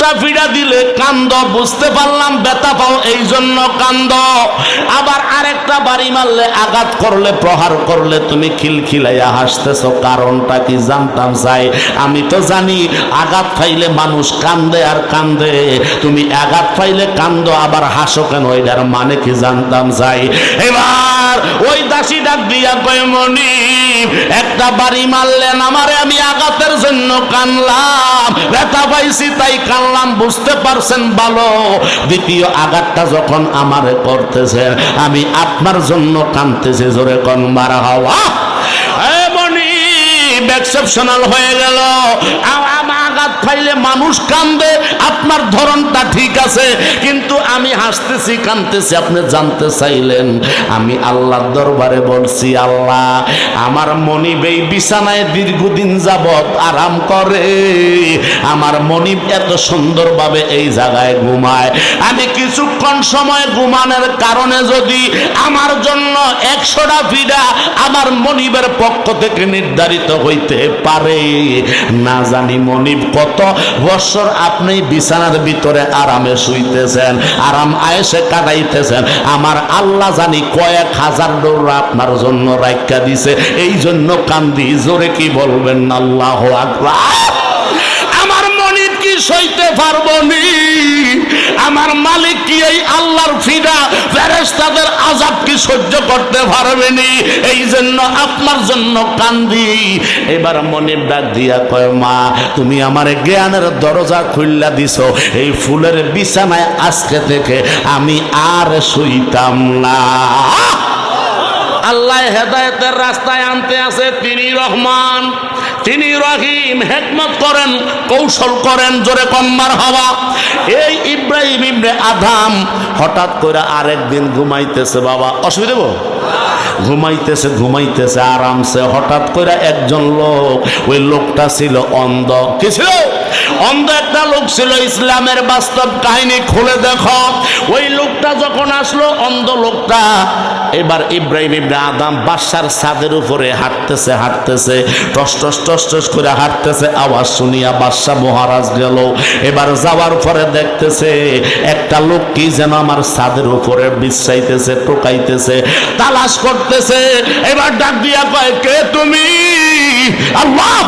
100টা ফিডা দিলে কান্দ, বুঝতে পারলাম ব্যথা পাও এই জন্য কান্দ। আবার আরেকটা বাড়ি মারলে, আঘাত করলে, প্রহার করলে তুমি খিলখিলাইয়া হাসতেছো, কারণটা কি জানতাম চাই। আমি তো জানি আঘাত পাইলে মানুষ কান্দে আর কান্দে, তুমি আঘাত পাইলে কান্দো আবার হাসো কেন, এটার মানে কি জানতাম চাই। এবার ওই দাসী ডাক দিয়া কয়, মনিব একটা বাড়ি মারলেন আমারে, আমি আঘাতের জন্য কানলাম, ব্যথা পাইছি তাই কানলাম, বুঝতে পারছেন ভালো। দ্বিতীয় আঘাতটা যখন আমারে করতেছেন আমি আপনার জন্য কানতেছি, জোরে কোন মারহাবা। এক্সেপশনাল হয়ে গেল। আঘাত পাইলে মানুষ কান্দে, আপনার ধরনটা ঠিক আছে, কিন্তু আমি হাসতেছি কান্দতেছি। আপনি জানতে চাইলেন, আমি আল্লাহর দরবারে বলছি, আল্লাহ আমার মনিব এই বিছানায় দীর্ঘদিন যাবত আরাম করে, আমার মনিব এত সুন্দরভাবে এই জায়গায় ঘুমায়, আমি কিছুক্ষণ সময় ঘুমানোর কারণে যদি আমার জন্য 100টা ফিডা আমার মনিবের পক্ষ থেকে নির্ধারিত হইতে পারে, না জানি মনিব কত বছর আপনি বিছানার ভিতরে আরামে শুইতেছেন, আরাম আয়েশে কাটাইতেছেন, আমার আল্লাহ জানি কয়েক হাজার ডোর আপনার জন্য রাখা দিছে, এই জন্য কান্দি। জোরে কি বলবেন আল্লাহু আকবার। আমার মনিব কি সইতে পারবো নি? আমার মালিক কি এই আল্লাহর ফিদা ফেরেশতাদের আযাব কি সহ্য করতে পারবে নি? এই জন্য আপনার জন্য কান্দি। এবার মনিব ডাক দিয়া কয়, মা তুমি আমার জ্ঞানের দরজা খুললা দিছো, এই ফুলের বিছানায় আজকে থেকে আমি আর শুইতাম না। আল্লাহ হেদায়েতের রাস্তায় আনতে আছে, তিনি রহমান, তিনি রহিম, হিকমত করেন, কৌশল করেন, জোরে কম্মার হওয়া। এই ইব্রাহিম ইবনে আদম হঠাৎ করে আরেকদিন ঘুমাইতেছে, বাবা অসুবিধা ঘুমাইতেছে আরামসে, হঠাৎ করে একজন লোক, ওই লোকটা ছিল অন্ধ। কি ছিল? অন্ধ একটা লোক ছিল। ইসলামের বাস্তব কাহিনী খুলে দেখো। ওই লোকটা যখন আসলো, অন্ধ লোকটা, এবার ইব্রাহিম ইবনে আদম বাদশার ছাদের উপরে হাঁটতেছে টস করে হাঁটতেছে। আওয়াজ শুনিয়া বাদশা মহারাজ গেল। এবার যাওয়ার পরে দেখতেছে একটা লোক কি যেন আমার ছাদের উপরে বিশ্রাইতেছে, টোকাইতেছে, তালাশ করতেছে। এবার ডাক দিয়া কয়, কে তুমি? আল্লাহ।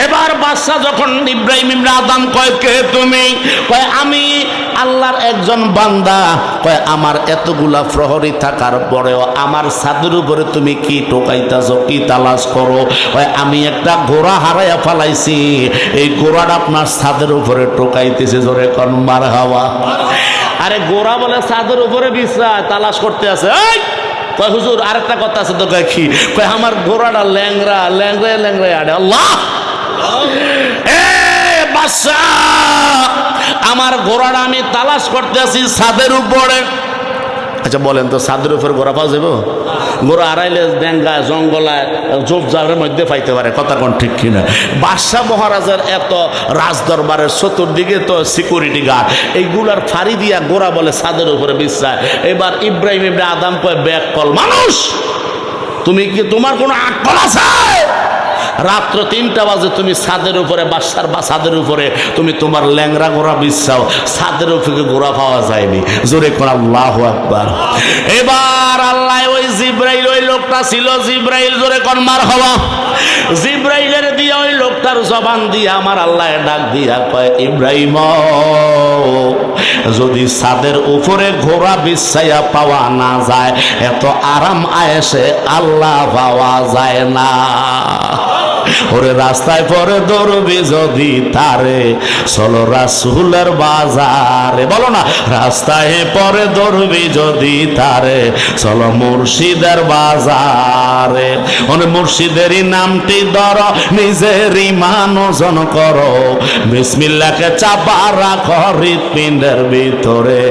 এবার বাদশা যখন ইব্রাহিম ইবনে আদম কয়, কে তুমি? কয়, আমি আল্লাহর একজন বান্দা। কয়, আমার এতগুলা প্রহরী থাকার পরেও আমার ছাদের উপরে তুমি কি টোকাইতেছ, কি তালাশ করো? কয়, আমি একটা ঘোড়া হারাইয়া ফেলাইছি, এই ঘোড়াটা আপনার ছাদের উপরে টোকাইতেছে, জোরে কোন মারহাবা। আরে ঘোড়া বলে ছাদের উপরে বিশ্রায়, তালাশ করতে আছে। কয়, হুজুর আরেকটা কথা আছে তো। কয়, কি? কয়, আমার ঘোড়াটা ল্যাংরা আড়ে। আল্লাহ। বাদশা, আমার ঘোড়াটা আমি তালাশ করতে আছি ছাদের উপরে। আচ্ছা বলেন তো, ছাদের উপর ঘোড়া পাওয়া যাবে? ঘোড়া হারাইলে ডেঙ্গায় জঙ্গলায় ঝোপঝাড়ের মধ্যে পাইতে পারে, কথা কোন ঠিক কিনা? বাদশা মহারাজার এত রাজদরবারের চতুর্দিকে তো সিকিউরিটি গার্ড, এইগুলার ফাঁড়ি দিয়া ঘোড়া বলে ছাদের উপরে বিশ্রায়। এবার ইব্রাহিম ইবনে আদম কয়, ব্যাক কল মানুষ, তুমি কি, তোমার কোনো আকল আছে? রাত্র 3টা বাজে তুমি ছাদের উপরে, বাদশার ছাদের উপরে তুমি তোমার ল্যাংরা ঘোড়া বিছাও, ছাদের উপরে ঘোড়া পাওয়া যায়নি, জোরে কোন আল্লাহু আকবার। এবার আল্লাহ ওই জিব্রাইল, ওই লোকটা ছিল জিব্রাইল, জোরে কোন মারহাবা। জিব্রাইলের দিয়ে ওই লোকটার জবান দিয়ে আমার আল্লাহ ডাক দিয়া কয়, ইব্রাহিম যদি ছাদের উপরে ঘোড়া বিছাইয়া পাওয়া না যায়, এত আরাম আয়েশে আল্লাহ পাওয়া যায় না। ওরে রাস্তায় পরে দৌড়বি যদি তারে, চলো রাসূলের বাজারে। বলো না, রাস্তায় পরে দৌড়বি যদি তারে, চলো মুর্শিদের বাজারে। ওরে মুর্শিদেরই নামটি ধরো, নিজের ঈমান ওজন করো, বিসমিল্লাহকে চাপা রাখো হৃৎপিণ্ডের ভিতরে।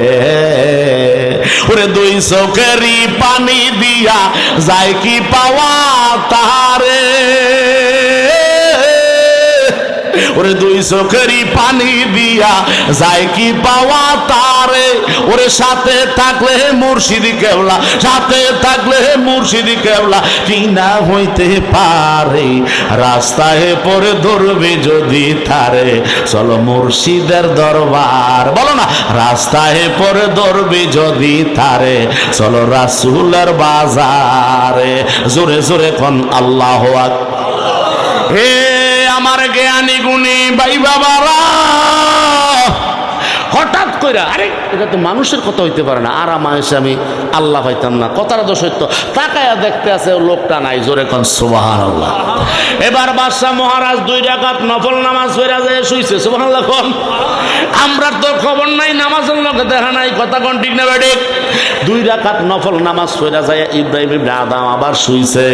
ওরে 2 চোখেরই পানি দিয়া যায় কি পাওয়া তারে। ওরে দুই চোখেরই পানি দিয়া যায় কি পাওয়া তারে, ওরে সাথে থাকলে মুর্শিদি কেবলা, সাথে থাকলে মুর্শিদি কেবলা কি না হইতে পারে, রাস্তায় পরে ধরবে যদি থারে, চলো মুর্শিদের দরবার। বলো না, রাস্তায় পরে ধরবে যদি থারে, চলো রাসূলের বাজারে। জোরে জোরে কোন আল্লাহু আকবার। হে আমার জ্ঞানী গুণী ভাই বাবারা, হঠাৎ কইরা আরে এটা তো মানুষের কথা হইতে পারে না, আরাম এসে আমি আল্লাহ পাইতাম না, কথাটা তো সত্য। তাকায়া দেখতে আছে লোকটা নাই, জোরে কোন সুবহানাল্লাহ। এবার বাদশা মহারাজ 2 রাকাত নফল নামাজ পড়া যায় শুইছে, সুবহানাল্লাহ কোন। আমরা তো খবর নাই, নামাজের লোকে দেখা নাই, কথা কোন ঠিক না বেঠিক। 2 রাকাত নফল নামাজ পড়া যায় ইব্রাহিম ইবনে আদম আবার শুইছে।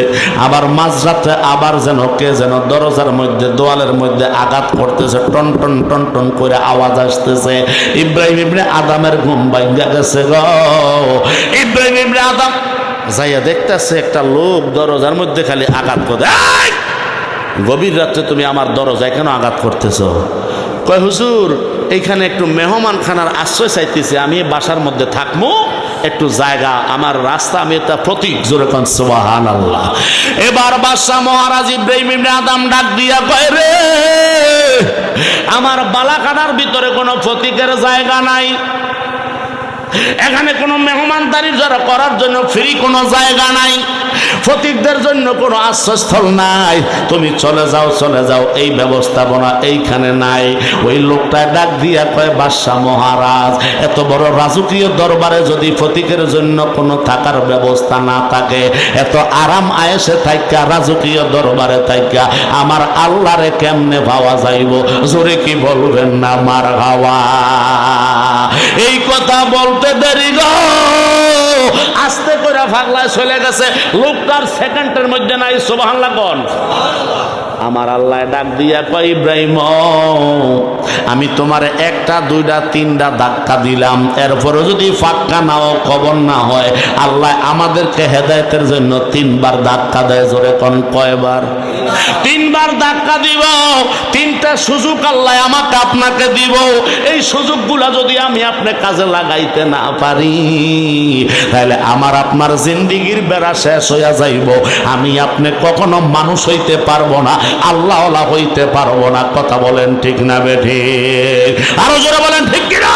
আবার মাঝরাতে আবার যেন কে যেন দরজার মধ্যে দোয়ালের মধ্যে আঘাত করতেছে, টন টন টন টন করে আওয়াজ আসতেছে। ইব্রাহিম ইবনে আদমের ঘুম ভাঙ্গা গেছে গো। ইব্রাহিম ইবনে আদম যাইয়া দেখতেছে একটা লোক দরজার মধ্যে খালি আঘাত করে। গভীর রাত্রে তুমি আমার দরজায় কেন আঘাত করতেছো? কয় হুজুর এইখানে একটু মেহমান খানার আশ্রয় চাইতেছি, আমি বাসার মধ্যে থাকবো, একটু জায়গা আমার রাস্তা, আমি এটা প্রতীক। জোরে কোন সুবহানাল্লাহ। এবার বাদশা মহারাজ ইব্রাহিম ইবনে আদম ডাক দিয়া কয় রে, আমার বালাখানার ভিতরে কোনো প্রতীকের জায়গা নাই, এখানে কোনো মেহমানদারি যারা করার জন্য ফ্রি কোনো জায়গা নাই, ফতিকদের জন্য কোনো আশ্রয়স্থল নাই, তুমি চলে যাও চলে যাও, এই ব্যবস্থাপনা এইখানে নাই। ওই লোকটা ডাক দিয়া কয় বাদশা মহারাজ, এত বড় রাজকীয় দরবারে যদি ফতিকের জন্য কোনো থাকার ব্যবস্থা না থাকে, এত আরাম আয়েশে থাইকা রাজকীয় দরবারে থাইকা আমার আল্লাহরে কেমনে পাওয়া যাইব? জোরে কি বলবেন না মারহাবা? এই কথা বলতে দেরি গো, আস্তে করে পাগলায় চলে গেছে। লোকটার সেকেন্ডের মধ্যে নাই, সুবহানাল্লাহ কোন। আমার আল্লাহ ডাক দিয়া কয় ইব্রাহিম, আমি তোমার 1টা 2টা 3টা ধাক্কা দিলাম, এরপরে যদি ফাক্কা নাও খবর না হয়, আল্লাহ আমাদেরকে হেদায়েতের জন্য 3বার ধাক্কা দেয়। জোরে কোন কয়বার? 3বার ধাক্কা দিব। 3টা সুযোগ আল্লাহ আমাকে আপনাকে দিব। এই সুযোগগুলা যদি আমি আপনার কাজে লাগাইতে না পারি, তাহলে আমার আপনার জিন্দেগির বেড়া শেষ হইয়া যাইব। আমি আপনি কখনো মানুষ হইতে পারবো না, আল্লাহওয়ালা হইতে পারবো না। কথা বলেন ঠিক না বেঠিক? আরো জোরে বলেন ঠিক কিনা?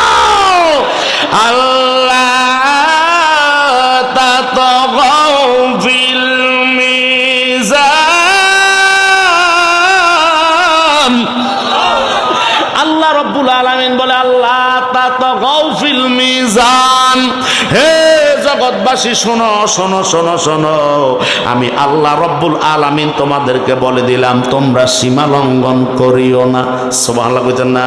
আল্লাহ তাতাগাউ ফিল মিজান। আল্লাহ রাব্বুল আলামিন বলে আল্লাহ তাতাগাউ ফিল মিজান। হে জগৎবাসী শোনো শোনো শোনো শোনো, আমি আল্লাহ রব্বুল আলামিন তোমাদেরকে বলে দিলাম, তোমরা সীমা লঙ্ঘন করিও না। সুবহানাল্লাহ কইতেন না?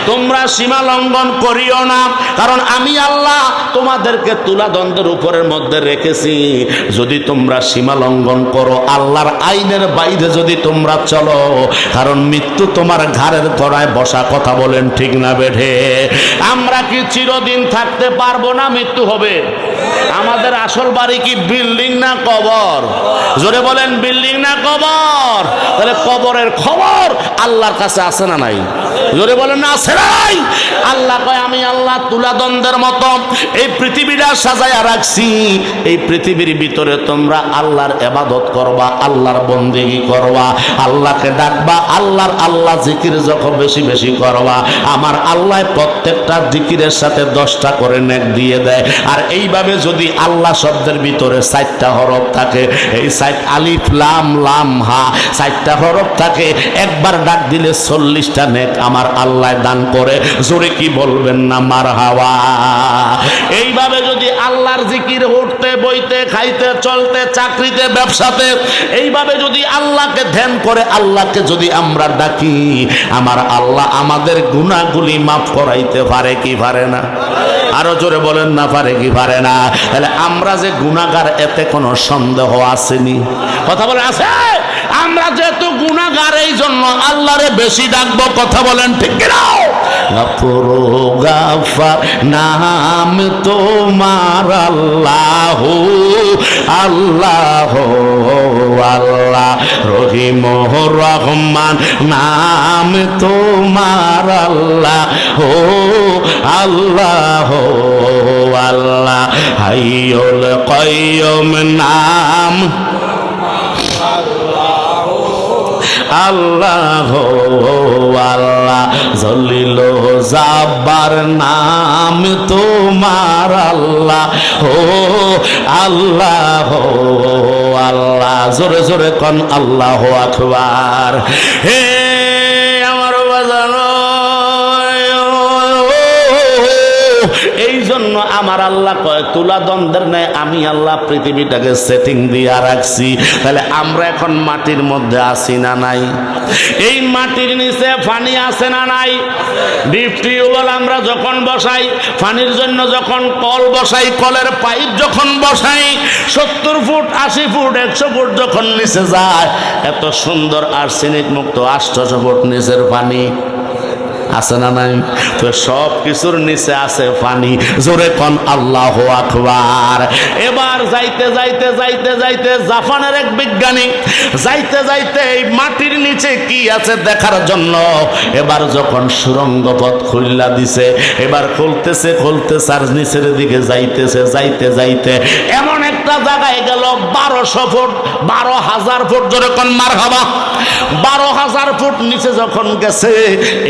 তোমরা সীমা লঙ্ঘন করিও না, কারণ আমি আল্লাহ তোমাদেরকে তুলাদণ্ডের উপরের মধ্যে রেখেছি। যদি তোমরা সীমা লঙ্ঘন করো, আল্লাহর আইনের বাইরে যদি তোমরা চলো, কারণ মৃত্যু তোমার ঘাড়ের তলায় বসা। কথা বলেন ঠিক না বেঠে? আমরা কি চিরদিন থাকতে পারবো না? মৃত্যু হবে। আমাদের আসল বাড়ি কি বিল্ডিং না কবর? জোরে বলেন, বিল্ডিং না কবর? তাহলে কবরের খবর আল্লাহর কাছে আছে না নাই? জোরে বলেন না আছে নাই? আল্লাহ কয় আমি আল্লাহ তুলাদণ্ডের মতো এই পৃথিবীটা সাজায়া রাখছি। এই পৃথিবীর ভিতরে তোমরা আল্লাহর ইবাদত করবা, আল্লাহর বন্দেগী করবা, আল্লাহকে ডাকবা, আল্লাহ জিকির যখন বেশি বেশি করবা, আমার আল্লাহ প্রত্যেকটা জিকিরের সাথে 10টা করে নেক দিয়ে দেয়। আর এইভাবে যদি আল্লাহ শব্দের ভিতরে 4টা হরফ থাকে, এই 4 আলিফ লাম লাম হা 4টা হরফ থাকে, একবার ডাক দিলে 40টা নেক আমার আল্লাহ দান করে। জোরে কি বলবেন না মারহাবা? এইভাবে যদি আল্লাহর জিকির উঠতে বইতে খাইতে চলতে চাকরিতে ব্যবসাতে এইভাবে যদি আল্লাহকে ধ্যান করে আল্লাহকে যদি আমরা ডাকি, আমার আল্লাহ আমাদের গুনাহগুলি মাফ করাইতে পারে কি পারে না? আরো জোরে বলেন না পারে কি পারে না? তাহলে আমরা যে গুনাহগার এতে কোনো সন্দেহ আসেনি? কথা বলে আছে? আমরা যেহেতু গুনাহগার, এই জন্য আল্লাহরে বেশি ডাকবো। কথা বলেন ঠিক কিনা? গফুর গাফার নাম তোমার আল্লাহ আল্লাহ আল্লাহ। রহিম রহমান নাম তোমার আল্লাহ আল্লাহ আল্লাহ। হাইয়ুল কাইয়ুম নাম আল্লাহ আল্লাহ। জলিল জাব্বার নাম তোমার আল্লাহ আল্লাহ আল্লাহ। জোরে জোরে কোন আল্লাহু আকবার। হে আমার বাজানো, এই জন্য আমার আল্লাহ কয় তুলা দ্বন্দ্বের নেয় আমি আল্লাহ পৃথিবীটাকে সেটিং দিয়া রাখছি। তাহলে আমরা এখন মাটির মধ্যে আছি না নাই? এই মাটির নিচে পানি আছে না নাই? ডিপ টিউবওয়েল আমরা যখন বসাই, পানির জন্য যখন কল বসাই, কলের পাইপ যখন বসাই, 70 ফুট 80 ফুট 100 ফুট যখন নিচে যায়, এত সুন্দর আর্সেনিক মুক্ত 800 ফুট নিচের পানি আছে না নাই? তো সব কিছুর নিচে আছে পানি। জোরে কোন আল্লাহু আকবার। এবার যাইতে যাইতে যাইতে যাইতে জাপানের এক বিজ্ঞানী যাইতে যাইতে এই মাটির নিচে কি আছে দেখার জন্য এবার যখন সুরঙ্গ পথ খুললা দিছে, এবার খুলতেছে খুলতেছে আর নিচের দিকে যাইতেছে যাইতে যাইতে এমন একটা জায়গায় গেল 1200 ফুট 12,000 ফুট। জোরে কোন মারহাবা। 12,000 ফুট নিচে যখন গেছে,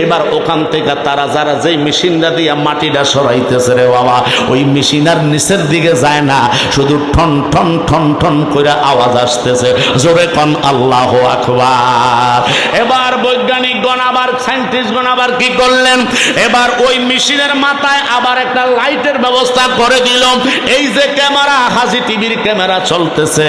এবার ওখান থেকে তারা যারা যেই মেশিনটা দিয়ে মাটিটা সরাইতেছে রে বাবা, ওই মেশিনার নিচের দিকে যায় না, শুধু ঠন ঠন ঠন ঠন করে আওয়াজ আসতেছে। জোরে কোন আল্লাহু আকবার। এবার বৈজ্ঞানিকগণ আবার সায়েন্টিস্টগণ আবার কি করলেন, এবার ওই মেশিনের মাথায় আবার একটা লাইটের ব্যবস্থা করে দিল। এই যে ক্যামেরা, হাজি টিভির ক্যামেরা চলতেছে,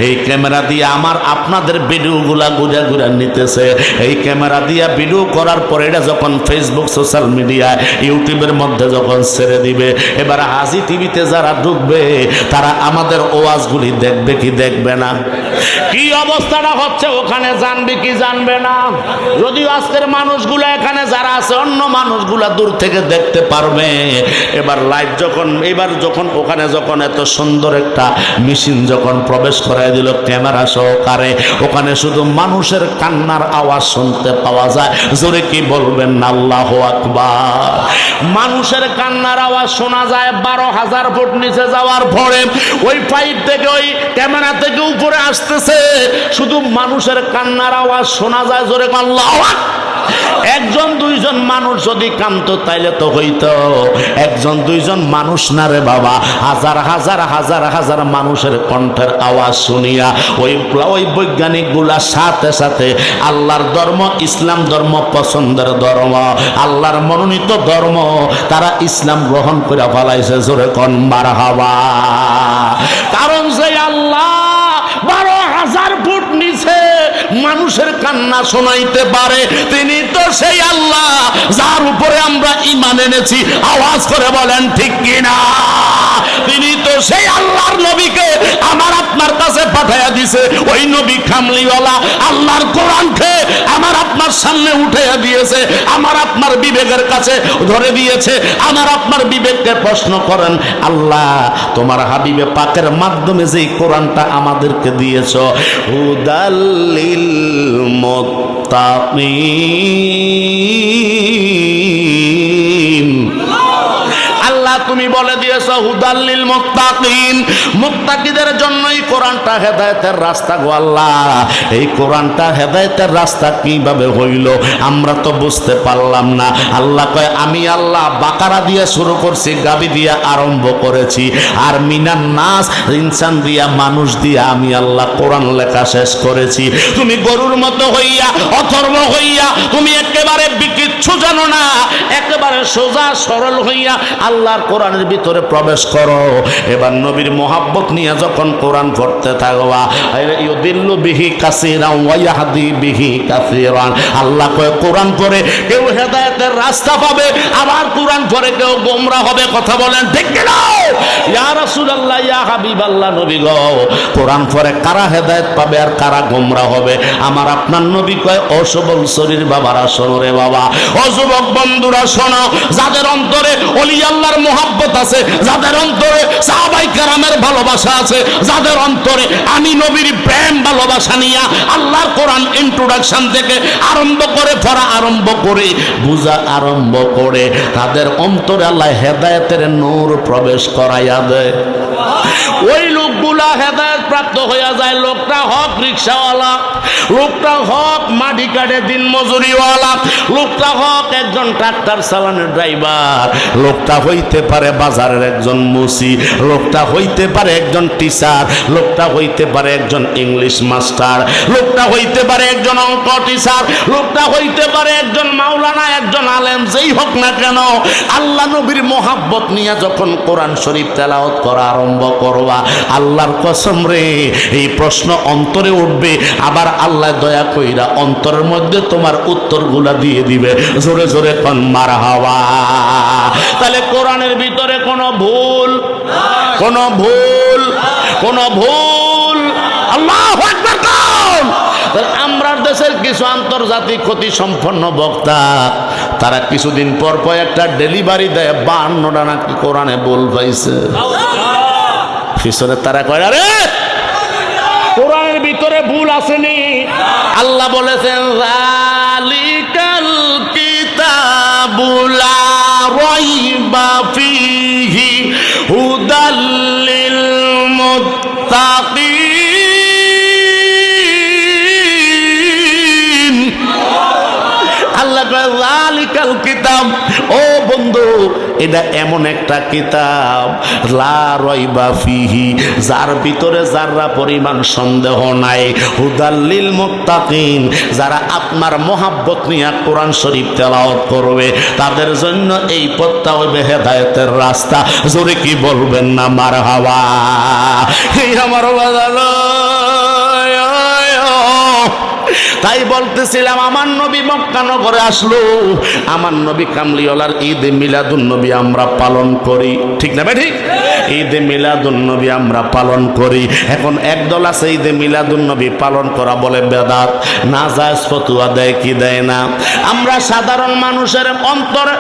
এই ক্যামেরা দিয়ে আমার আপনাদের ভিডিওগুলা গুজা গুজা নিতেছে। এই ক্যামেরা দিয়ে ভিডিও করার পরে এটা যখন ফেসবুক সোশ্যাল মিডিয়া ইউটিউবের মধ্যে যখন ছেড়ে দিবে, এবার হাজি টিভিতে যারা ঢুকবে তারা আমাদের ওয়াজগুলি দেখবে কি দেখবে না? কি অবস্থাটা হচ্ছে ওখানে জানবে কি জানবে না? যদিও আজকের মানুষগুলো এখানে যারা আছে অন্য মানুষগুলা দূর থেকে দেখতে পারবে। এবার লাইভ যখন এবার যখন ওখানে যখন এত সুন্দর একটা মেশিন যখন প্রবেশ করাই দিল ক্যামেরা সহকারে, ওখানে শুধু মানুষের কান্নার আওয়াজ শুনতে পাওয়া যায়। জোরে কি বলবেন না আল্লাহু আকবার। মানুষের কান্নার আওয়াজ শোনা যায় 12,000 ফুট নিচে যাওয়ার পরে। ওই পাইপ থেকে ওই ক্যামেরা থেকে উপরে আসতেছে, শুধু মানুষের কান্নার আওয়াজ শোনা যায়। জোরে আল্লাহু আকবার। একজন দুইজন মানুষ যদি কাঁদতো তাইলে তো হইতো, একজন দুইজন মানুষ না রে বাবা, হাজার হাজার হাজার হাজার মানুষের কণ্ঠের আওয়াজ শুনিয়া ওই বৈজ্ঞানিকগুলা সাথে সাথে আল্লাহর ধর্ম ইসলাম ধর্ম পছন্দের ধর্ম, আল্লাহর মনোনীত ধর্ম, তারা ইসলাম গ্রহণ করে ফেলাইছে। জোরে কোন মারহাবা। কারণ সেই আল্লাহ 12,000 ফুট নিচে মানুষের কান্না শোনাইতে পারে, তিনি তো সেই আল্লাহ যার উপরে আমরা ঈমান এনেছি। আওয়াজ করে বলেন ঠিক কিনা? তিনি তো সেই আল্লাহর নবীকে আমার আপনার কাছে পাঠাইয়া দিয়েছে। ওই নবী কামলিওয়ালা আল্লাহর কোরআনকে আমার আপনার সামনে উঠাইয়া দিয়েছে, আমার আপনার বিবেকের কাছে ধরে দিয়েছে। আমার আপনার বিবেককে প্রশ্ন করেন, আল্লাহ তোমার হাবিবে পাকের মাধ্যমে যেই কোরআনটা আমাদেরকে দিয়েছ, হুদাল্লিল মুত্তাকিন, আল্লাহ তুমি বলে দিয়েছো হুদাল্লিল মুত্তাকিন, মুত্তাকিদের জন্যই কোরআনটা হেদায়েতের রাস্তা গো আল্লাহ। এই কোরআনটা হেদায়েতের রাস্তা কিভাবে হইল আমরা তো বুঝতে পারলাম না। আল্লাহ কয় আমি আল্লাহ বাকারা দিয়ে শুরু করছি, গাবি দিয়ে আরম্ভ করেছি, আর মিনান নাস ইনসান দিয়া মানুষ দিয়া আমি আল্লাহ কোরআন লেখা শেষ করেছি। তুমি গরুর মতো হইয়া অথর্ব হইয়া তুমি একেবারে কিচ্ছু জানো না, একেবারে সোজা সরল হইয়া আল্লাহর কোরআনের ভিতরে প্রবেশ করো। এবার নবীর মোহাব্বত নিয়ে যখন কোরআন পড়তে থাকবা, ইউদিল্লু বিহি কাসীরান ওয়া ইয়াহদি বিহি কাসীরান, আল্লাহ কয় কোরআন পড়ে কেউ হেদায়েতের রাস্তা পাবে, আবার কোরআন পড়ে কেউ গোমরা হবে। কথা বলেন ঠিক কি না? ইয়া রাসূলুল্লাহ, ইয়া হাবিবাল্লাহ, নবী গো, কোরআন পড়ে কারা হেদায়েত পাবে আর কারা গোমরা হবে? আমার আপনার নবী কয়, ও সবল শরীর বাবারা শোনো রে বাবা, ও যুবক বন্ধুরা শোনো, যাদের অন্তরে ওলি আল্লাহর মোহাব্বত আছে, যাদের অন্তরে সাহাবায়ে কেরামের ভালোবাসা আছে, যাদের অন্তরে আমি নবীর প্রেম ভালোবাসা নিয়ে আল্লাহর কোরআন ইন্ট্রোডাকশন থেকে আরম্ভ করে পড়া আরম্ভ করে বুঝা আরম্ভ করে, তাদের অন্তরে আল্লাহ হেদায়েতের নূর প্রবেশ করাইয়া দেয়। ওই লোকগুলা হেদায়েত প্রাপ্ত হইয়া যায়। লোকটা হক রিকশাওয়ালা, লোকটা হক মাটি কাটে দিন মজুরিওয়ালা, লোকটা হক একজন ট্রাক্টর চালানোর ড্রাইভার, লোকটা হইতে পারে বাজারের একজন মুসি, লোকটা হইতে পারে একজন টিচার, লোকটা হইতে পারে একজন ইংলিশ মাস্টার, লোকটা হইতে পারে একজন অঙ্ক টিচার, লোকটা হইতে পারে একজন মাওলানা, একজন আলেম, যেই হোক না কেন, আল্লাহ নবীর মোহাব্বত নিয়ে যখন কোরআন শরীফ তেলাওয়াত করা আরম্ভ করবা, আল্লাহর কসম রে, এই প্রশ্ন অন্তরে উঠবে, আবার আল্লাহ দয়া কইরা অন্তরের মধ্যে তোমার উত্তরগুলা দিয়ে দিবে। জোরে জোরে কোন মারহাবা। তাহলে কোরআনের ভিতরে কোনো ভুল, কোনো ভুল, কোনো ভুল, আল্লাহু আকবার কোন। আমরা দেশের কিছু আন্তর্জাতিক ক্ষতি সম্পন্ন বক্তা, তারা কিছুদিন পর পর একটা ডেলিভারি দেয়, 52টা নাকি কোরআনে ভুল পাইছে। পিছনে তারা কয়, আরে কোরআনের ভিতরে ভুল আসেনি। আল্লাহ বলেছেন, যালিকাল কিতাবু লা রাইবা ফীহি হুদাল লিল মুত্তাকিন। আল্লাহ কয়, যালিকাল কিতাব, ও বন্ধু, এটা এমন একটা কিতাব, লা রাইবা ফীহি, যার ভিতরে যারা পরিমাণ সন্দেহ নাই, হুদাল লিল মুত্তাকিন, যারা আপনার মোহাব্বত নিয়ে কোরআন শরীফ তেলাওয়াত করবে, তাদের জন্য এই পথটা হবে হেদায়েতের রাস্তা। জোরে কি বলবেন না মারহাবা। এই আমার বাজানো। তাই বলতেছিলাম, আমার নবী মক্কা নগরে আসলো, আমার নবী কামলিওয়ালার ঈদ মিলাদুন নবী আমরা পালন করি, ঠিক না ভাই? ঠিক, ঈদ মিলাদুন নবী আমরা পালন করি। এখন একদল আছে ঈদ মিলাদুন নবী পালন করা বলে বেদাত, নাজায়েজ ফতোয়া দেয় কি দেয় না। আমরা সাধারণ মানুষের অন্তরে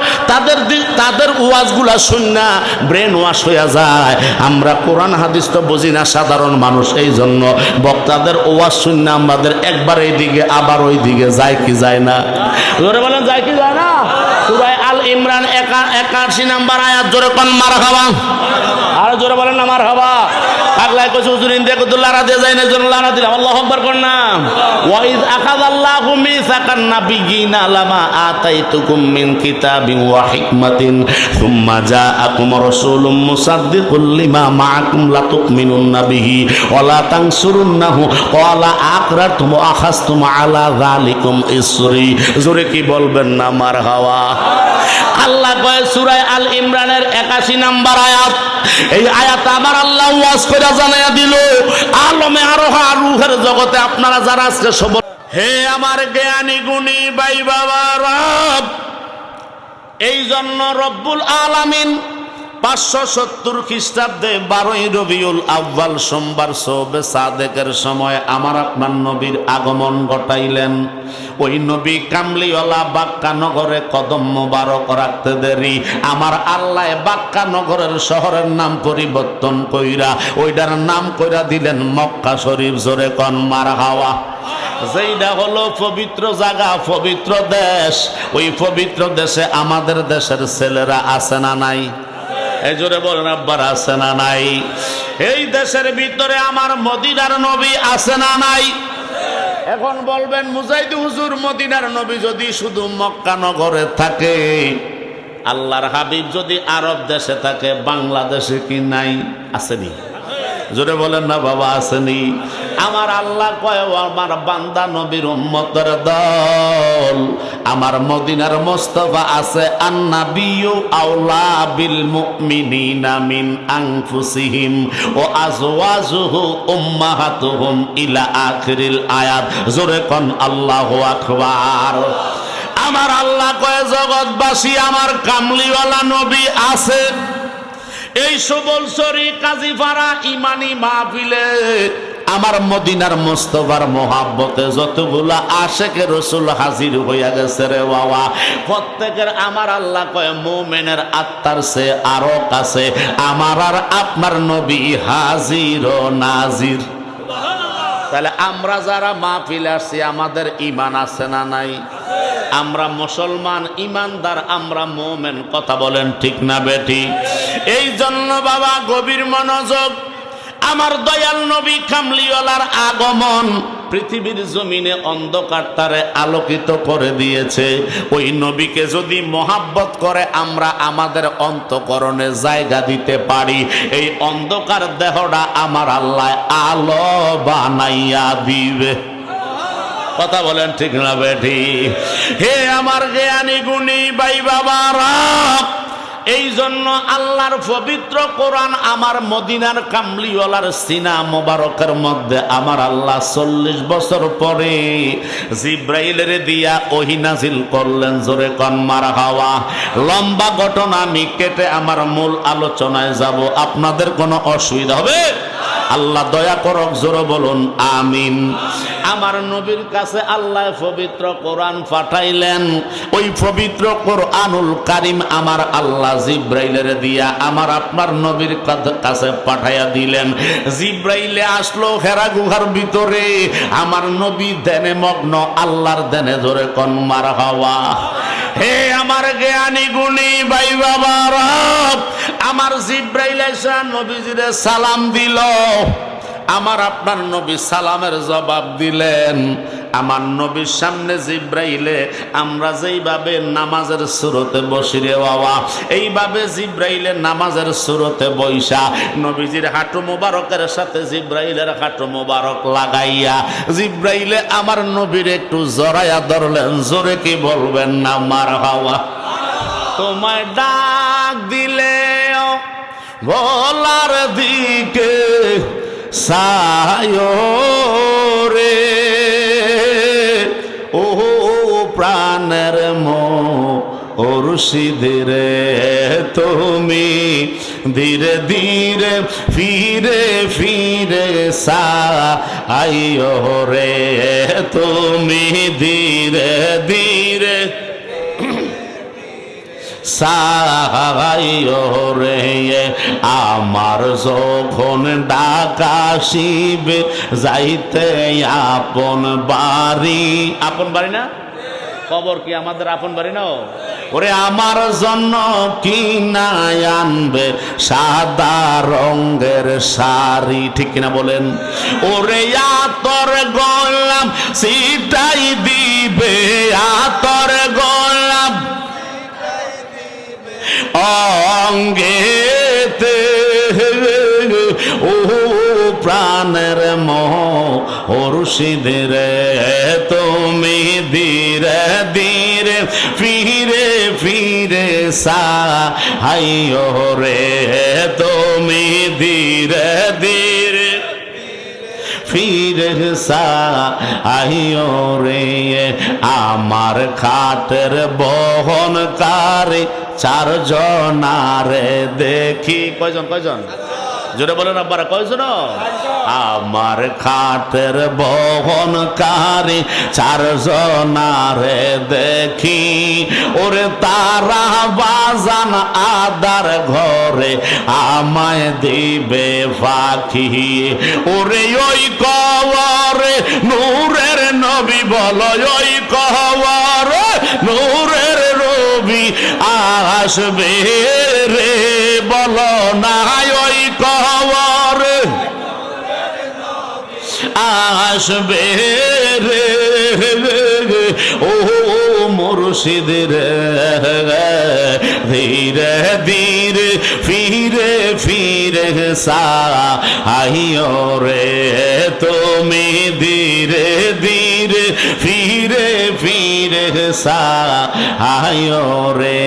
তাদের ওয়াজগুলা শুননা ব্রেন ওয়াশ হয়ে যায়। আমরা কোরআন হাদিস তো বুঝি না সাধারণ মানুষ, এই জন্য বক্তাদের ওয়াজ শুননা আমাদের একবার এইদিকে আবার ওই দিকে যায় কি যায় না? জোরে বলেন, যায় কি যায় না? সূরা আল ইমরান 81 নাম্বার আয়াত, জোরে কোন মারহাবা। আর জোরে বলেন না মারহাবা। পাগলায় কইছে হুজুর ইন্দিয়া কত লারা দিয়ে যায় না, জন্য লারা দিলাম। আল্লাহু আকবার কোন না। ওয়া ইয আখাযাল্লাহু মিসাকান নাবিয়্যিনা লামা আতাইতুকুম মিন কিতাবিন ওয়া হিকমাতিন সুম্মা জাআকুম রাসূলুম মুসাদ্দিকুল লিমা মাআকুম লা তুমিনুন্না বিহি ওয়া লা তানসুরুন্নাহু ক্বালা আকরাতুম ওয়া আখাযতুম আলা যালিকুম ইসরি। জোরে কি বলবেন না মারহাবা। আল্লাহ কয় সূরা আল ইমরানের 81 নাম্বার আয়াত, এই আয়াত আমার আল্লাহ ওয়াজ করে জানাইয়া দিল আলমে আরোহা রূহের জগতে আপনারা যারা আজকে সব, হে আমার জ্ঞানী গুণী ভাই বাবা রব, এই জন্য রব্বুল আলামিন 570 খ্রিস্টাব্দে 12ই রবিউল আউয়াল সোমবার শবে সাদেকের সময় আমার আপনার নবীর আগমন ঘটাইলেন। ওই নবী কামলিওয়ালা বাক্কা নগরে কদম মোবারক রাখতে দেরি আমার আল্লাহ বাক্কা নগরের শহরের নাম পরিবর্তন কইরা ওইটার নাম কইরা দিলেন মক্কা শরীফ। জোরে কোন মারহাবা। যেইটা হলো পবিত্র জায়গা, পবিত্র দেশ, ওই পবিত্র দেশে আমাদের দেশের ছেলেরা আছে না নাই? এই জোরে বলেন আব্বার, আছে না নাই? এই দেশের ভিতরে আমার মদিনার নবী আছে না নাই? এখন বলবেন মুজাহিদ হুজুর, মদিনার নবী যদি শুধু মক্কা নগরে থাকে, আল্লাহর হাবিব যদি আরব দেশে থাকে, বাংলাদেশে কি নাই? আসেনি? জোরে বলেন না বাবা, আসেনি? আমার আল্লাহ কয় আমার বান্দা নবীর উম্মতের দল, আমার মদিনার মুস্তাফা আছে আন্নাবিয়্যু আওলা বিল মুমিনিনা মিন আনফুসিহিম ওয়া আজওয়াজুহু উম্মাহাতুহুম ইলা আখিরিল আয়াত। জোরে কোন আল্লাহু আকবার। আমার আল্লাহ কয় জগৎবাসী আমার কামলিওয়ালা নবী আছে। এই সুবলসরি কাজীপাড়া ইমানি মাহফিলে আমার মদিনার মুস্তাফার মোহাব্বতে যতগুলা আশেকে রসুল হাজির হইয়া গেছে রে বাবা, প্রত্যেকের আমার আল্লাহ কয় মুমিনের আত্মার সে আরো কাছে আমার আর আপনার নবী হাজির ও নাজির। তাহলে আমরা যারা মাহফিলে আসছি আমাদের ঈমান আছে না নাই? আমরা মুসলমান ইমানদার, আমরা মুমিন, কথা বলেন ঠিক না বেটি? এই জন্য বাবা গভীর মনোযোগ, আমার দয়াল নবী কামলিওয়ালার আগমন পৃথিবীর জমিনে অন্ধকারটারে আলোকিত করে দিয়েছে। ওই নবীকে যদি মহাব্বত করে আমরা আমাদের অন্তঃকরণে জায়গা দিতে পারি, এই অন্ধকার দেহটা আমার আল্লাহ আলো বানাইয়া দিবে। কথা বলেন ঠিক না বেঠি? হে আমার জ্ঞানী গুণী ভাই বাবারা, এই জন্য আল্লাহর পবিত্র কোরআন আমার মদিনার কামলিওয়ালার সিনা মোবারকের মধ্যে আমার আল্লাহ 40 বছর পরে জিব্রাইলের দিয়া ওহী নাজিল করলেন। জোরে কোন মারহাবা। লম্বা ঘটনা আমি কেটে আমার মূল আলোচনায় যাব, আপনাদের কোনো অসুবিধা হবে? আল্লাহ দয়া করক, জোরে বলুন আমিন। আমার নবীর কাছে আল্লাহ পবিত্র কোরআন পাঠাইলেন। ওই পবিত্র কোরআনুল কারীম আমার আল্লাহ জিব্রাইলের দিয়া আমার আপনার নবীর কাছে পাঠাইয়া দিলেন। জিব্রাইলে আসলো হেরা গুহার ভিতরে, আমার নবী ধ্যানে মগ্ন, আল্লাহর ধ্যানে। জোরে কোন মারহাবা। হে আমার জ্ঞানী গুণী ভাই বাবারা, আমার জিব্রাইল এসে নবীজিরে সালাম দিল। আমার আপনার নবী সালামের জবাব দিলেন। আমার নবীর সামনে জিব্রাইলে আমরা যেইভাবে নামাজের সুরতে বসি রে বাবা, এইভাবে জিব্রাইলে নামাজের সুরতে বৈশা নবীজির হাঁটু মোবারকের সাথে জিব্রাইলের হাঁটু মোবারক লাগাইয়া জিব্রাইলে আমার নবীর একটু জড়াইয়া ধরলেন। জোরে কি বলবেন না মারহাবা? তোমায় ডাক দিলে গলার দিকে সায়ো রে, ও প্রাণের মুর্শিদ রে, তুমি ধীরে ধীরে ফিরে ফিরে সায়ো রে, তুমি ধীরে ধীরে সাহাইও রে, আমার যখন ডাকাশিবে যাইতে আপন বাড়ি। আপন বাড়ি না? খবর কি আমাদের আপন বাড়ি না? ওরে আমার জন্য কি না আনবে সাদা রঙের শাড়ি, ঠিক কিনা বলেন? ওরে আতর গোলাম সিটাই দিবে, আতর গোলাম অঙ্গেতে, ও প্রাণের মুর্শিদ রে, তুমি ধীরে ধীরে ফিরে ফিরে সাহাইও রে, তুমি ধীরে ধীরে ফিরে সাহাইও রে, আমার খাটের বহনকারী 4 জনারে দেখি। কয়জন? কয়জন? জোরে বলেন আব্বারা, কয়জন? আমার খাটের বহনকারী 4 জনারে দেখি, ওরে তারা বাজান আদার ঘরে আমায় দিবে ফাঁকি, ওরে ওই কবরে নূরের নবী, বলো ওই কবরে নূরের নবী আসবে রে, বলো না ওই কবরে আসবে রে, ও মুর্শিদ রে, ধীরে ধীরে ফিরে ফিরে সাহাইও রে, তুমি ধীরে ধীরে ফিরে ফিরে সাহাইও রে,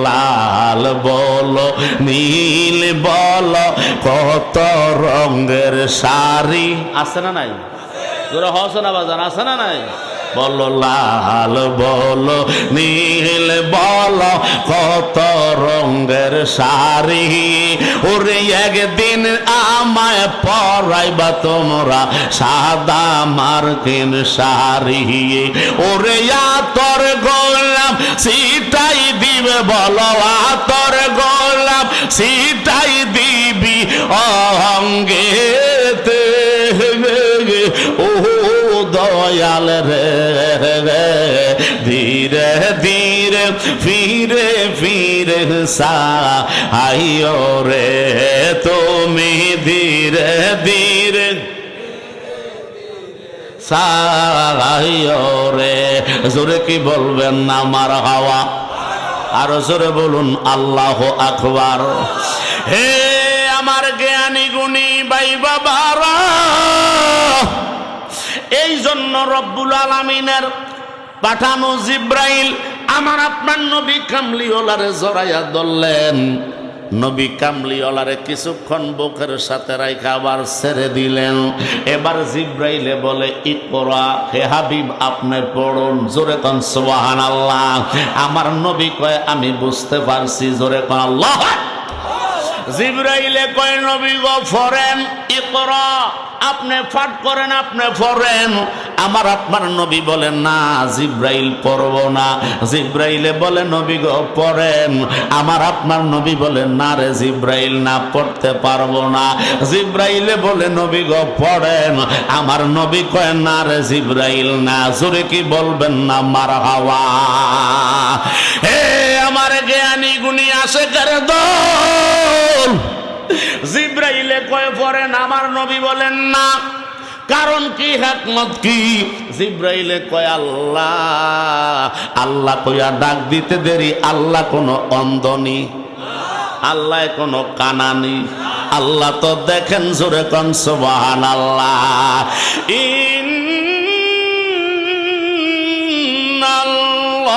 লাল বলো নীল বলো কত রঙের শাড়ি আছে না নাই? তোরা হস না বাজান, আছে না নাই? বলো লাল বলো নীল বলো কত রঙের শাড়ি, ওরে একদিন আমায় পরাইবা তোমরা সাদা মার্কিন শাড়ি, ওরে আতর গোলাপ সিটাই দিবে, বলো আতর গোলাপ সিটাই দিবি অঙ্গেতে, ও দয়াল রে ধীরে ধীরে ফিরে ফিরে সাইও রে তুমি, ধীরে ধীরে সাইও রে। জোরে কি বলবেন না আমার হাওয়া? আরো জোরে বলুন আল্লাহু আকবার। হে আমার জ্ঞানী গুণী ভাই বাবারা, এই জন্য রব্বুল আলামিনের পাঠানো জিব্রাইল আমার আপনার নবী কামলিওয়ালারে জড়াইয়া ধরলেন। নবী কামলিওয়ালারে কিছুক্ষণ বুকের সাথে রাইখা আবার ছেড়ে দিলেন। এবার জিব্রাইলে বলে ইকরা, হে হাবিব আপনি পড়ুন। জোরে কোন সুবহানাল্লাহ। আমার নবী কয় আমি বুঝতে পারছি, জোরে কোন আল্লাহ। জিব্রাইলে কয় নবী গো পড়েন, ইকরা আপনি পাঠ করেন, আপনি পড়েন। আমার আপনার নবী বলেন না জিব্রাইল পড়ব না। জিব্রাইলে বলে নবী গো পড়েন। আমার আপনার নবী বলেন না রে জিব্রাইল না, পড়তে পারবো না। জিব্রাইলে বলে নবী গো পড়েন। আমার নবী কয় না রে জিব্রাইল না। জোরে কি বলবেন না মারহাবা। হে আমার জ্ঞানী গুণী আশেকের দল, জিব্রাইলে কয় পড়েন, আমার নবী বলেন না। কারণ কি, হিকমত কি? জিব্রাইলে কয় আল্লাহ, আল্লাহ কইয়া ডাক দিতে দেরি। আল্লাহ কোনো অন্ধনি, আল্লাহ কোনো কানানি, আল্লাহ তো দেখেন। জোরে কোন সুবহানাল্লাহ।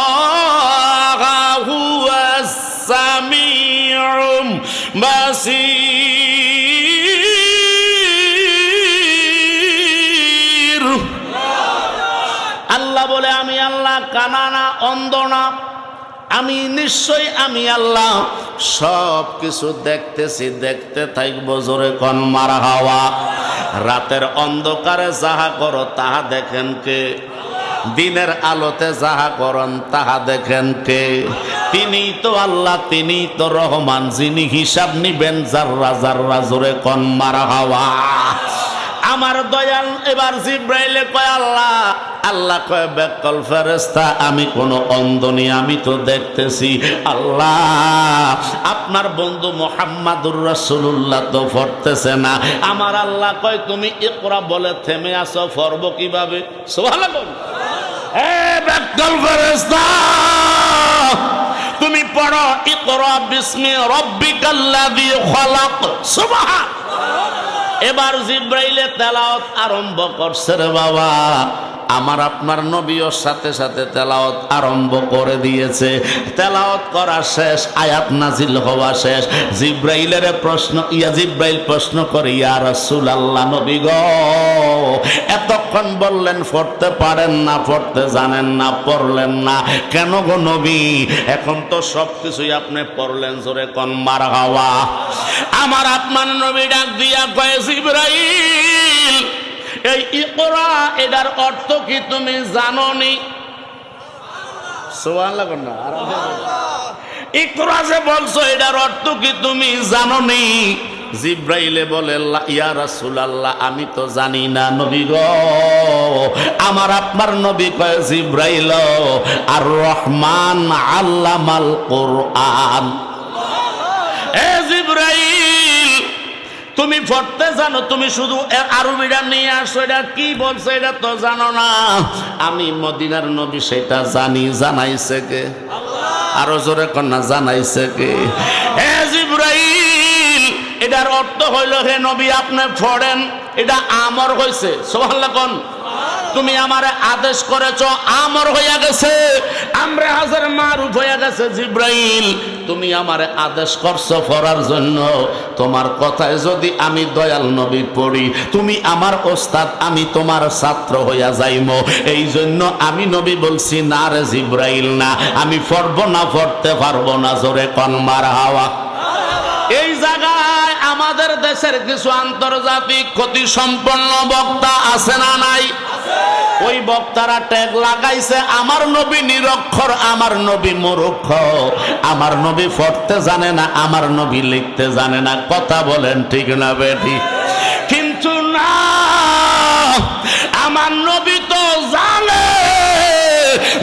ইন্নাল্লাহা হুয়াস সামিউম বাসীর। আল্লাহ বলে আমি আল্লাহ কানা না, অন্ধ না। আমি নিশ্চয়ই আমি আল্লাহ সব কিছু দেখতেছি, দেখতে থাকবো। জোরে কোন মারহাবা। রাতের অন্ধকারে যাহা করো তাহা দেখেন কে? দিনের আলোতে যাহা করেন তাহা দেখেন কে? তিনি তো আল্লাহ, তিনি তো রহমান, যিনি হিসাব নিবেন জাররা জাররা। জোরে কোন মারহাবা। আমার দয়াল এবার জিব্রাইলে কয় আল্লাহ, আল্লাহ কয় বেকল ফেরেশতা আমি কোনো অন্ধনি, আমি তো দেখতেছি। আল্লাহ আপনার বন্ধু মুহাম্মাদুর রাসূলুল্লাহ তো পড়তেছে না। আমার আল্লাহ কয় তুমি ইকরা বলে থেমে আসো, পড়ব কিভাবে? সুবহানাল্লাহ। হে বেকল ফেরেশতা তুমি পড়ো ইকরা বিসমি রাব্বিকাল্লাযী খালাক। সুবহান। এবার জিব্রাইলে তেলাওয়াত আরম্ভ করছে রে বাবা। আমার আপনার নবীর সাথে সাথে তেলাওয়াত আরম্ভ করে দিয়েছে। তেলাওয়াত করা শেষ, আয়াত নাজিল হওয়া শেষ। জিব্রাইলের প্রশ্ন, জিব্রাইল প্রশ্ন করে ইয়া রাসূলুল্লাহ, নবী গো এতক্ষণ বললেন পড়তে পারেন না, পড়তে জানেন না, পড়লেন না কেন গো নবী? এখন তো সব কিছুই আপনি পড়লেন। জোরে কোন মারহাবা। আমার আপনার নবী ডাক দিয়া কয় জিব্রাইল এই ইকরা এটার অর্থ কি তুমি জানোনি? সুবহানাল্লাহ। ইকরা যে বলছো এটার অর্থ কি তুমি জানোনি? জিব্রাইলে বলে ইয়া রাসূলুল্লাহ আমি তো জানি না নবী গো। আমার আপনার নবী কয় জিব্রাইল আর রহমান আল্লামাল কোরআন। এ জিব্রাইল তুমি পড়তে জানো, তুমি শুধু আরবিটা নিয়ে আসো, এটা কি বলছে এটা তো জানো না। আমি মদিনার নবী সেটা জানি। জানাইছে কে? আরো জোরে কন্যা জানাইছে কে? হে জিব্রাইল এটার অর্থ হইল হে নবী আপনি পড়েন, এটা আমর হইছে। সুবহানাল্লাহ কোন। তুমি আমারে আদেশ করেছো, আমর হইয়া গেছে, আমরে হাজার মারুফ হইয়া গেছে। জিব্রাইল তুমি আমারে আদেশ করছো পড়ার জন্য, তোমার কথায় যদি আমি দয়াল নবী পড়ি, তুমি আমার ওস্তাদ, আমি তোমার ছাত্র হইয়া যাইমো। এই জন্য আমি নবী বলছি না রে জিব্রাইল না, আমি পড়বো না, পড়তে পারবো না। জোরে কোন মারহাবা। এই জায়গায় আমাদের দেশের কিছু আন্তর্জাতিক ক্ষতি সম্পন্ন বক্তা আছে না নাই? ওই বক্তারা ট্যাগ লাগাইছে আমার নবী নিরক্ষর, আমার নবী মূর্খ, আমার নবী পড়তে জানে না, আমার নবী লিখতে জানে না। কথা বলেন ঠিক না বেঠি? কিন্তু না, আমার নবী তো জানে।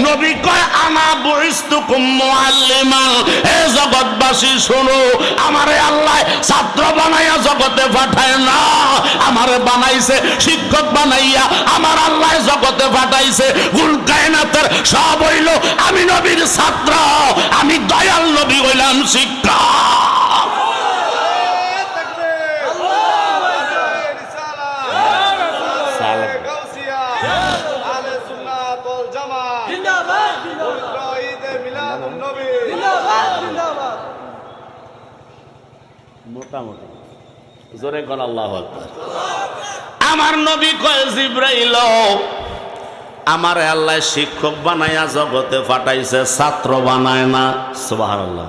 নবী কয় আনা বুইস্তুকুম মুআল্লিমান। হে জগৎবাসী শোনো, আমারে আল্লাহ ছাত্র বানাইয়া জগতে পাঠায় না, আমারে বানাইছে শিক্ষক বানাইয়া। আমার আল্লাহ জগতে পাঠাইছে, কুল কায়নাতের সব হইল আমি নবীর ছাত্র, আমি দয়াল নবী হইলাম শিক্ষক। মোটামুটি জোরে কর আল্লাহু আকবার। আমার নবী কয় জিব্রাইল, আমারে আল্লাহ শিক্ষক বানাইয়া জগতে পাঠাইছে, ছাত্র বানায় না। সুবহানাল্লাহ।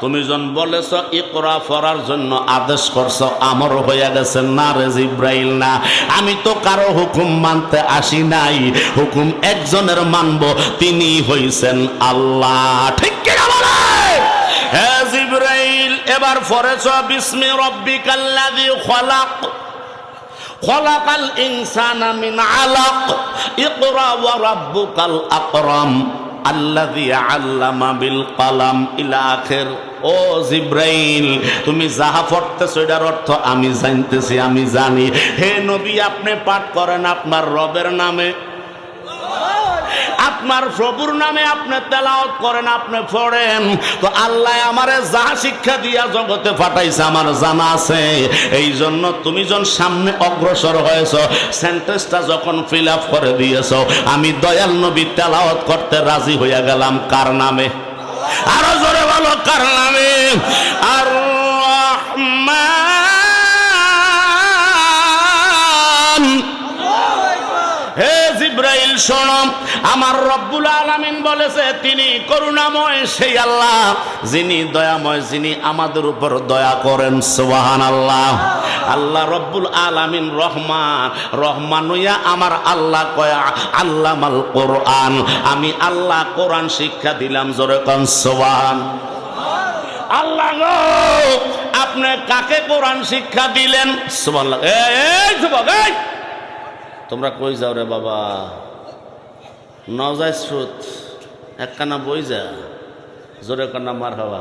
তুমি যখন বলেছ ইকরা পড়ার জন্য আদেশ করছো, আমর হইয়া গেছে না রে জিব্রাইল না। আমি তো কারো হুকুম মানতে আসি নাই, হুকুম একজনের মানব, তিনি হইছেন আল্লাহ। ঠিক কি না বলে? হে জিব্রাইল, এবার পড়েছ বিসমি রব্বিকাল্লাযী খলাক, খলাকাল ইনসানা মিন আলাক, ইকরা ওয়া রাব্বুকাল আকরাম আল্লাযী আল্লামা বিল কলম ইলা আখির। ও জিব্রাইল, তুমি যাহা পড়তেছো এটার অর্থ আমি জানতেছি, আমি জানি। হে নবী, আপনি পাঠ করেন আপনার রবের নামে, আপনার প্রভুর নামে আপনি তেলাওয়াত করেন, আপনি পড়েন। তো আল্লাহ আমারে যা শিক্ষা দিয়া জগতে পাঠাইছে আমার জানা আছে। এই জন্য তুমি যখন সামনে অগ্রসর হয়েছ, সেন্টেন্সটা যখন ফিল আপ করে দিয়েছ, আমি দয়াল নবী তেলাওয়াত করতে রাজি হইয়া গেলাম। কার নামে? আরো জোরে বলো, কার নামে? আর রহমান। হে জিব্রাইল শোনো, আমার রব্বুল আলামিন বলেছে তিনি করুণাময়, সেই আল্লাহ যিনি দয়াময়, যিনি আমাদের উপর দয়া করেন। সুবহানাল্লাহ। আল্লাহ রব্বুল আলামিন রহমান, রহমান হইয়া আমার আল্লাহ কয় আল্লামাল কোরআন, আমি আল্লাহ কোরআন শিক্ষা দিলাম। জোরে কোন সুবহান। আল্লাহ গো, আপনি কাকে কোরআন শিক্ষা দিলেন? সুবহানাল্লাহ। এই যুবক, এই তোমরা কই যাও রে বাবা? নজায় স্রোত একখানা বই যা। জোরে কান্না মার হাওয়া,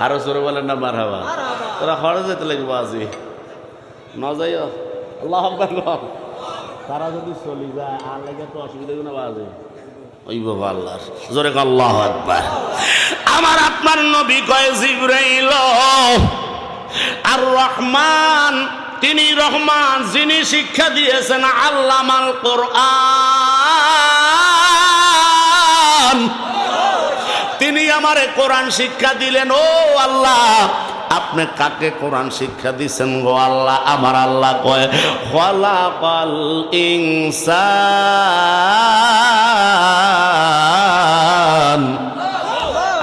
আরো জোরে বলেন না মার হাওয়া। তোরা হরে যেতে লাগবো আজি, নজাই আল্লাহ আকবার। তারা যদি চলি যায় আর লাগে তো অসুবিধা না বাজে ওই বাবা আল্লাহর। জোরে আল্লাহু আকবার। আমার আপনার নবী কয় জিব্রাইল, আর রহমান তিনি রহমান, যিনি শিক্ষা দিয়েছেন আল্লামাল কোরআন, তিনি আমারে কোরআন শিক্ষা দিলেন। ও আল্লাহ, আপনি কাকে কোরআন শিক্ষা দিছেন গো আল্লাহ? আমার আল্লাহ কয় খলাকাল ইনসান,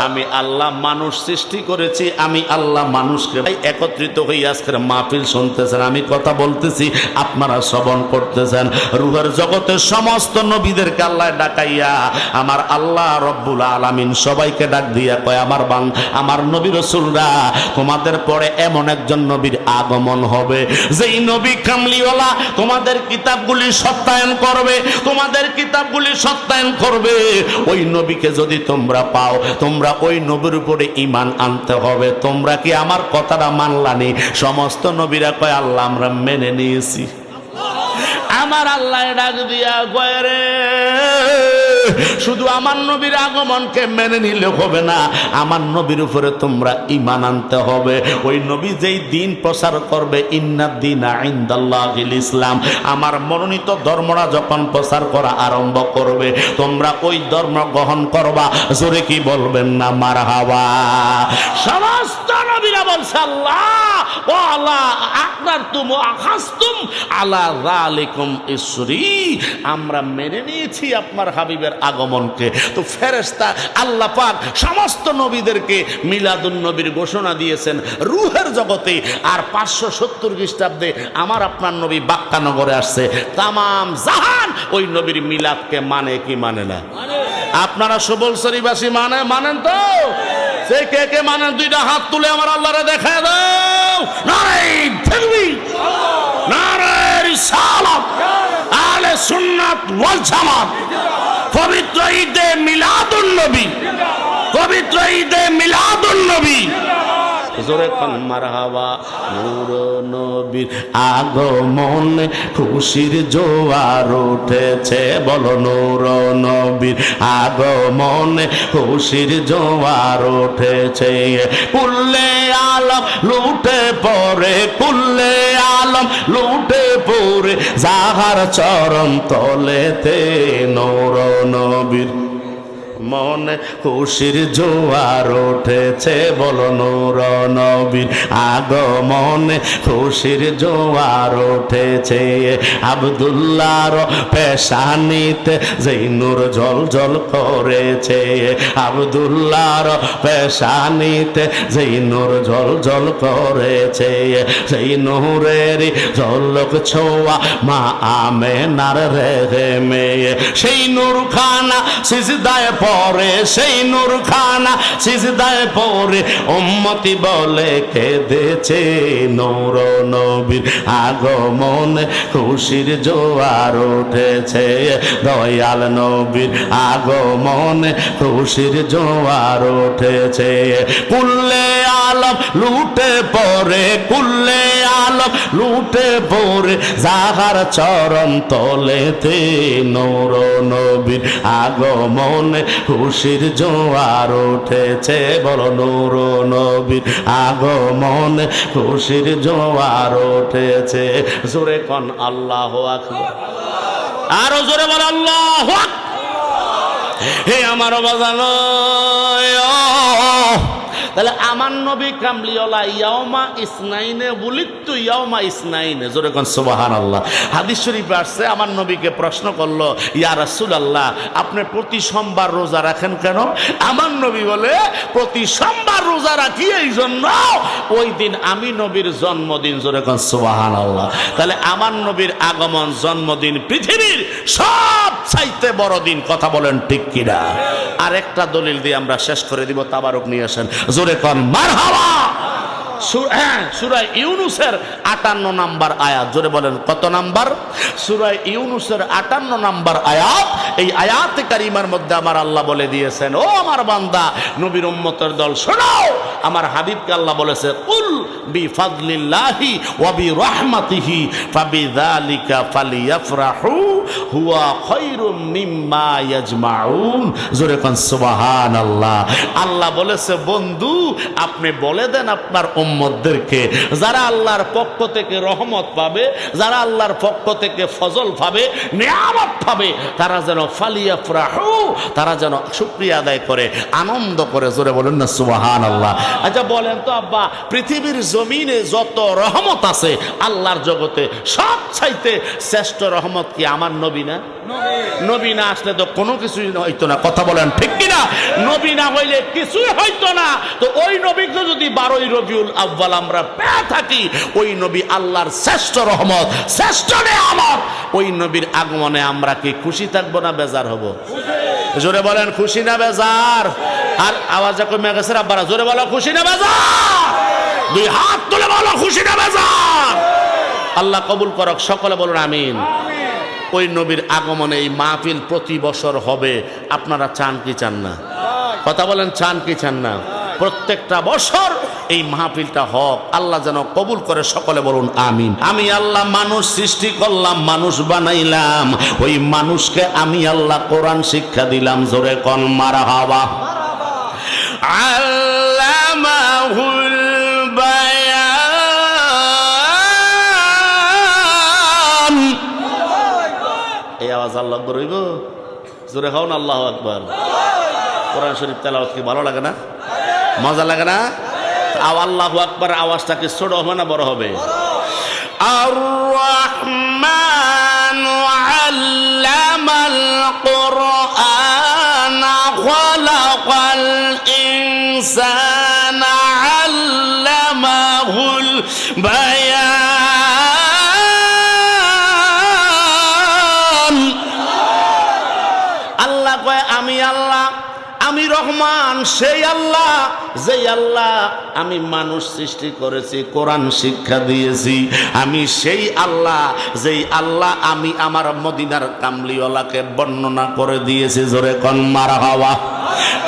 আমি আল্লাহ মানুষ সৃষ্টি করেছি, আমি আল্লাহ মানুষকে একত্রিত হয়ে আজকের মাহফিল শুনতেছেন, আমি কথা বলতেছি, আপনারা শ্রবণ করতেছেন। রূহের জগতের সমস্ত নবীদেরকে আল্লাহ ডাকাইয়া আমার আল্লাহ রব্বুল আলামিন সবাইকে ডাক দিয়া কয় আমার নবী রাসূলরা, তোমাদের পরে এমন একজন নবীর আগমন হবে, যেই নবী কামলিওয়ালা, তোমাদের কিতাবগুলি সত্যায়ন করবে, তোমাদের কিতাবগুলি সত্যায়ন করবে। ওই নবীকে যদি তোমরা পাও, তোমরা ওই নবীর উপরে ঈমান আনতে হবে। তোমরা কি আমার কথাটা মানলানি? সমস্ত নবীরা কয় আল্লাহ আমরা মেনে নিয়েছি। আমার আল্লাহ ডাক দিয়া কয় রে শুধু আমার নবীর আগমনকে মেনে নিলে হবে না, আমার নবীর উপরে তোমরা ঈমান আনতে হবে। ওই নবী যেই দিন প্রচার করবে, ইন্নাদ দীনা ইনদাল্লাহিল ইসলাম, আমার মনোনীত ধর্মরা যখন প্রচার করা আরম্ভ করবে, তোমরা ওই ধর্ম গ্রহণ করবা। জোরে কি বলবেন না মারহাবা? সমস্ত নবীরা বলছে আল্লাহ ও আল্লাহ আকবার তুম আখাস্তুম আলা যালিকুম ইসরি, আমরা মেনে নিয়েছি আপনার হাবিবের আগমনকে। তো ফেরেশতা আল্লাহ পাক সমস্ত নবীদেরকে মিলাদুন নবীর ঘোষণা দিয়েছেন রূহের জগতে। আর 570 খ্রিস্টাব্দে আমার আপনার নবী বাক্কানগরে আসছে। তামাম জাহান ওই নবীর মিলাদকে মানে কি মানে না? আপনারা সুবলসরিবাসী মানেন তো? সে কে কে মানেন দুইটা হাত তুলে আমার আল্লাহরে দেখায় দাও। নারে তাকবীর, নারে রিসালাত, আহলে সুন্নাত ওয়াল জামাত। পবিত্র ঈদে মিলাদুন নবী, পবিত্র ঈদে মিলাদুন নবী। জোরে কোন মারহাবা। নূর নবীর আগমন খুশির জোয়ার উঠেছে, বলো নূর নবীর আগমন খুশির জোয়ার উঠেছে। কুল্লে আলম লুটে পড়ে, কুল্লে আলম লুটে পড়ে যাহার চরণ তলেতে, নূর নবীর মনে খুশির জোয়ার উঠেছে, বলো নূর নবীর আগমনে খুশির জোয়ার উঠেছে। আব্দুল্লাহর পেশানিতে যেই নূর জল জল করেছে, আব্দুল্লাহর পেশানিতে যেই নূর জল জল করেছে, সেই নূরের ঝলক ছোঁয়া মা আমেনার রেহে মেয়ে। সেই নূর খানা সিজদায় পরে, সেই নূর খানা সিজদায় পরে উম্মতি বলে কেঁদেছে। নূর নবীর আগমনে খুশির জোয়ার উঠেছে, দয়াল নবীর আগমনে খুশির জোয়ার উঠেছে। কুল্লে আলম লুটে পড়ে, কুল্লে আলম লুটে পড়ে যাহার চরণ তলেতে, নূর নবীর আগমনে খুশির জোয়ার উঠেছে, বলো নূর নবীর আগমনে খুশির জোয়ার উঠেছে। জোরে কোন আল্লাহু আকবার, আরো জোরে বল আল্লাহু আকবার। হে আমার বাজানো, তাহলে আমার নবী কামলিওয়ালা ইয়াউমা ইসনাইনে বুলিত্তু ইয়াউমা ইসনাইনে, জোরে কোন সুবহানাল্লাহ। হাদিস শরীফে আসছে, আমার নবীকে প্রশ্ন করলো, ইয়া রাসূলুল্লাহ আপনি প্রতি সোমবার রোজা রাখেন কেন? আমার নবী বলে, প্রতি সোমবার রোজা রাখি এই জন্য ওই দিন আমি নবীর জন্মদিন, জোরে কোন সুবহানাল্লাহ। তাহলে আমার নবীর আগমন জন্মদিন পৃথিবীর সব চাইতে বড় দিন, কথা বলেন ঠিক কিনা? আর একটা দলিল দিয়ে আমরা শেষ করে দিব, তাবারক নিয়ে আসেন, জোরে কোন মারহাবা। সূরা ইউনূসের ৫৮ নাম্বার আয়াত, জোরে বলেন কত নাম্বার? সূরা ইউনূসের ৫৮ নাম্বার আয়াত। এই আয়াতে কারিমার মধ্যে আমার আল্লাহ বলে দিয়েছেন, ও আমার বান্দা নবীর উম্মতের দল শোনো, আমার হাবিবকে আল্লাহ বলেছে, কুল বিফাদলিল্লাহি ওয়া বিরহমাতিহি ফাবিযালিকা ফালিয়াফরাহু হুয়া খায়রুম মিম্মা ইয়াজমাউন, জোরে কোন সুবহানাল্লাহ। আল্লাহ বলেছে, বন্ধু আপনি বলে দেন আপনার উম্মতদেরকে, যারা আল্লাহর পক্ষ থেকে রহমত পাবে, যারা আল্লাহর পক্ষ থেকে ফজল পাবে, নিয়ামত পাবে, তারা যেন ফালিয়াফরাহু, তারা যেন শুকরিয়া আদায় করে, আনন্দ করে, জোরে বলেন না সুবহানাল্লাহ। আচ্ছা বলেন তো আব্বা, পৃথিবীর জমিনে যত রহমত আছে আল্লাহর জগতে সব চাইতে শ্রেষ্ঠ রহমত কি আমার নবী না? নবী না আসলে তো কোনো কিছুই হইতো না, কথা বলেন ঠিক কিনা? নবী না হইলে কিছুই হইতো না। তো ওই নবীকে যদি 12ই রবিউল আউয়াল আমরা পেয়ে থাকি, ওই নবী আল্লাহর শ্রেষ্ঠ রহমত, শ্রেষ্ঠ নিয়ামত, ওই নবীর আগমনে আমরা কি খুশি থাকবো না বেজার হব? জোরে বলেন খুশি না বেজার? আর আওয়াজে কমে গেছে আব্বারা, জোরে বলো খুশি না বেজার? দুই হাত তুলে বলো খুশি না বেজার? আল্লাহ কবুল করক, সকলে বলুন আমিন। ওই নবীর আগমনে এই মাহফিল প্রতি বছর হবে, আপনারা চান কি চান না? কথা বলেন চান কি চান না? প্রত্যেকটা বছর এই মাহফিলটা হক আল্লাহ যেন কবুল করে, সকলে বলুন আমিন। আমি আল্লাহ মানুষ সৃষ্টি করলাম, মানুষ বানাইলাম, ওই মানুষকে আমি আল্লাহ কোরআন শিক্ষা দিলাম, জোরে কোন মারহাবা। আল্লামাহুল বায়ান, এই আওয়াজ আল্লাহ আকবার হইব, জোরে হও না আল্লাহু আকবার। কোরআন শরীফ তেলাওয়াত কি ভালো লাগে না, মজা লাগে না? আল্লাহু আকবার আওয়াজটা কি ছোট হবে না বড় হবে? আর রহমান আল্লামাল কুরআন খালাকাল ইনসানা আল্লামাহুল বায়ান। আল্লাহ কয় আমি আল্লাহ, আমি রহমান, সেই আল্লাহ যেই আল্লাহ আমি মানুষ সৃষ্টি করেছি, কোরআন শিক্ষা দিয়েছি। আমি সেই আল্লাহ যেই আল্লাহ আমি আমার মদিনার কামলিওয়ালাকে বর্ণনা করে দিয়েছি, জোরে কোন মারহাবা।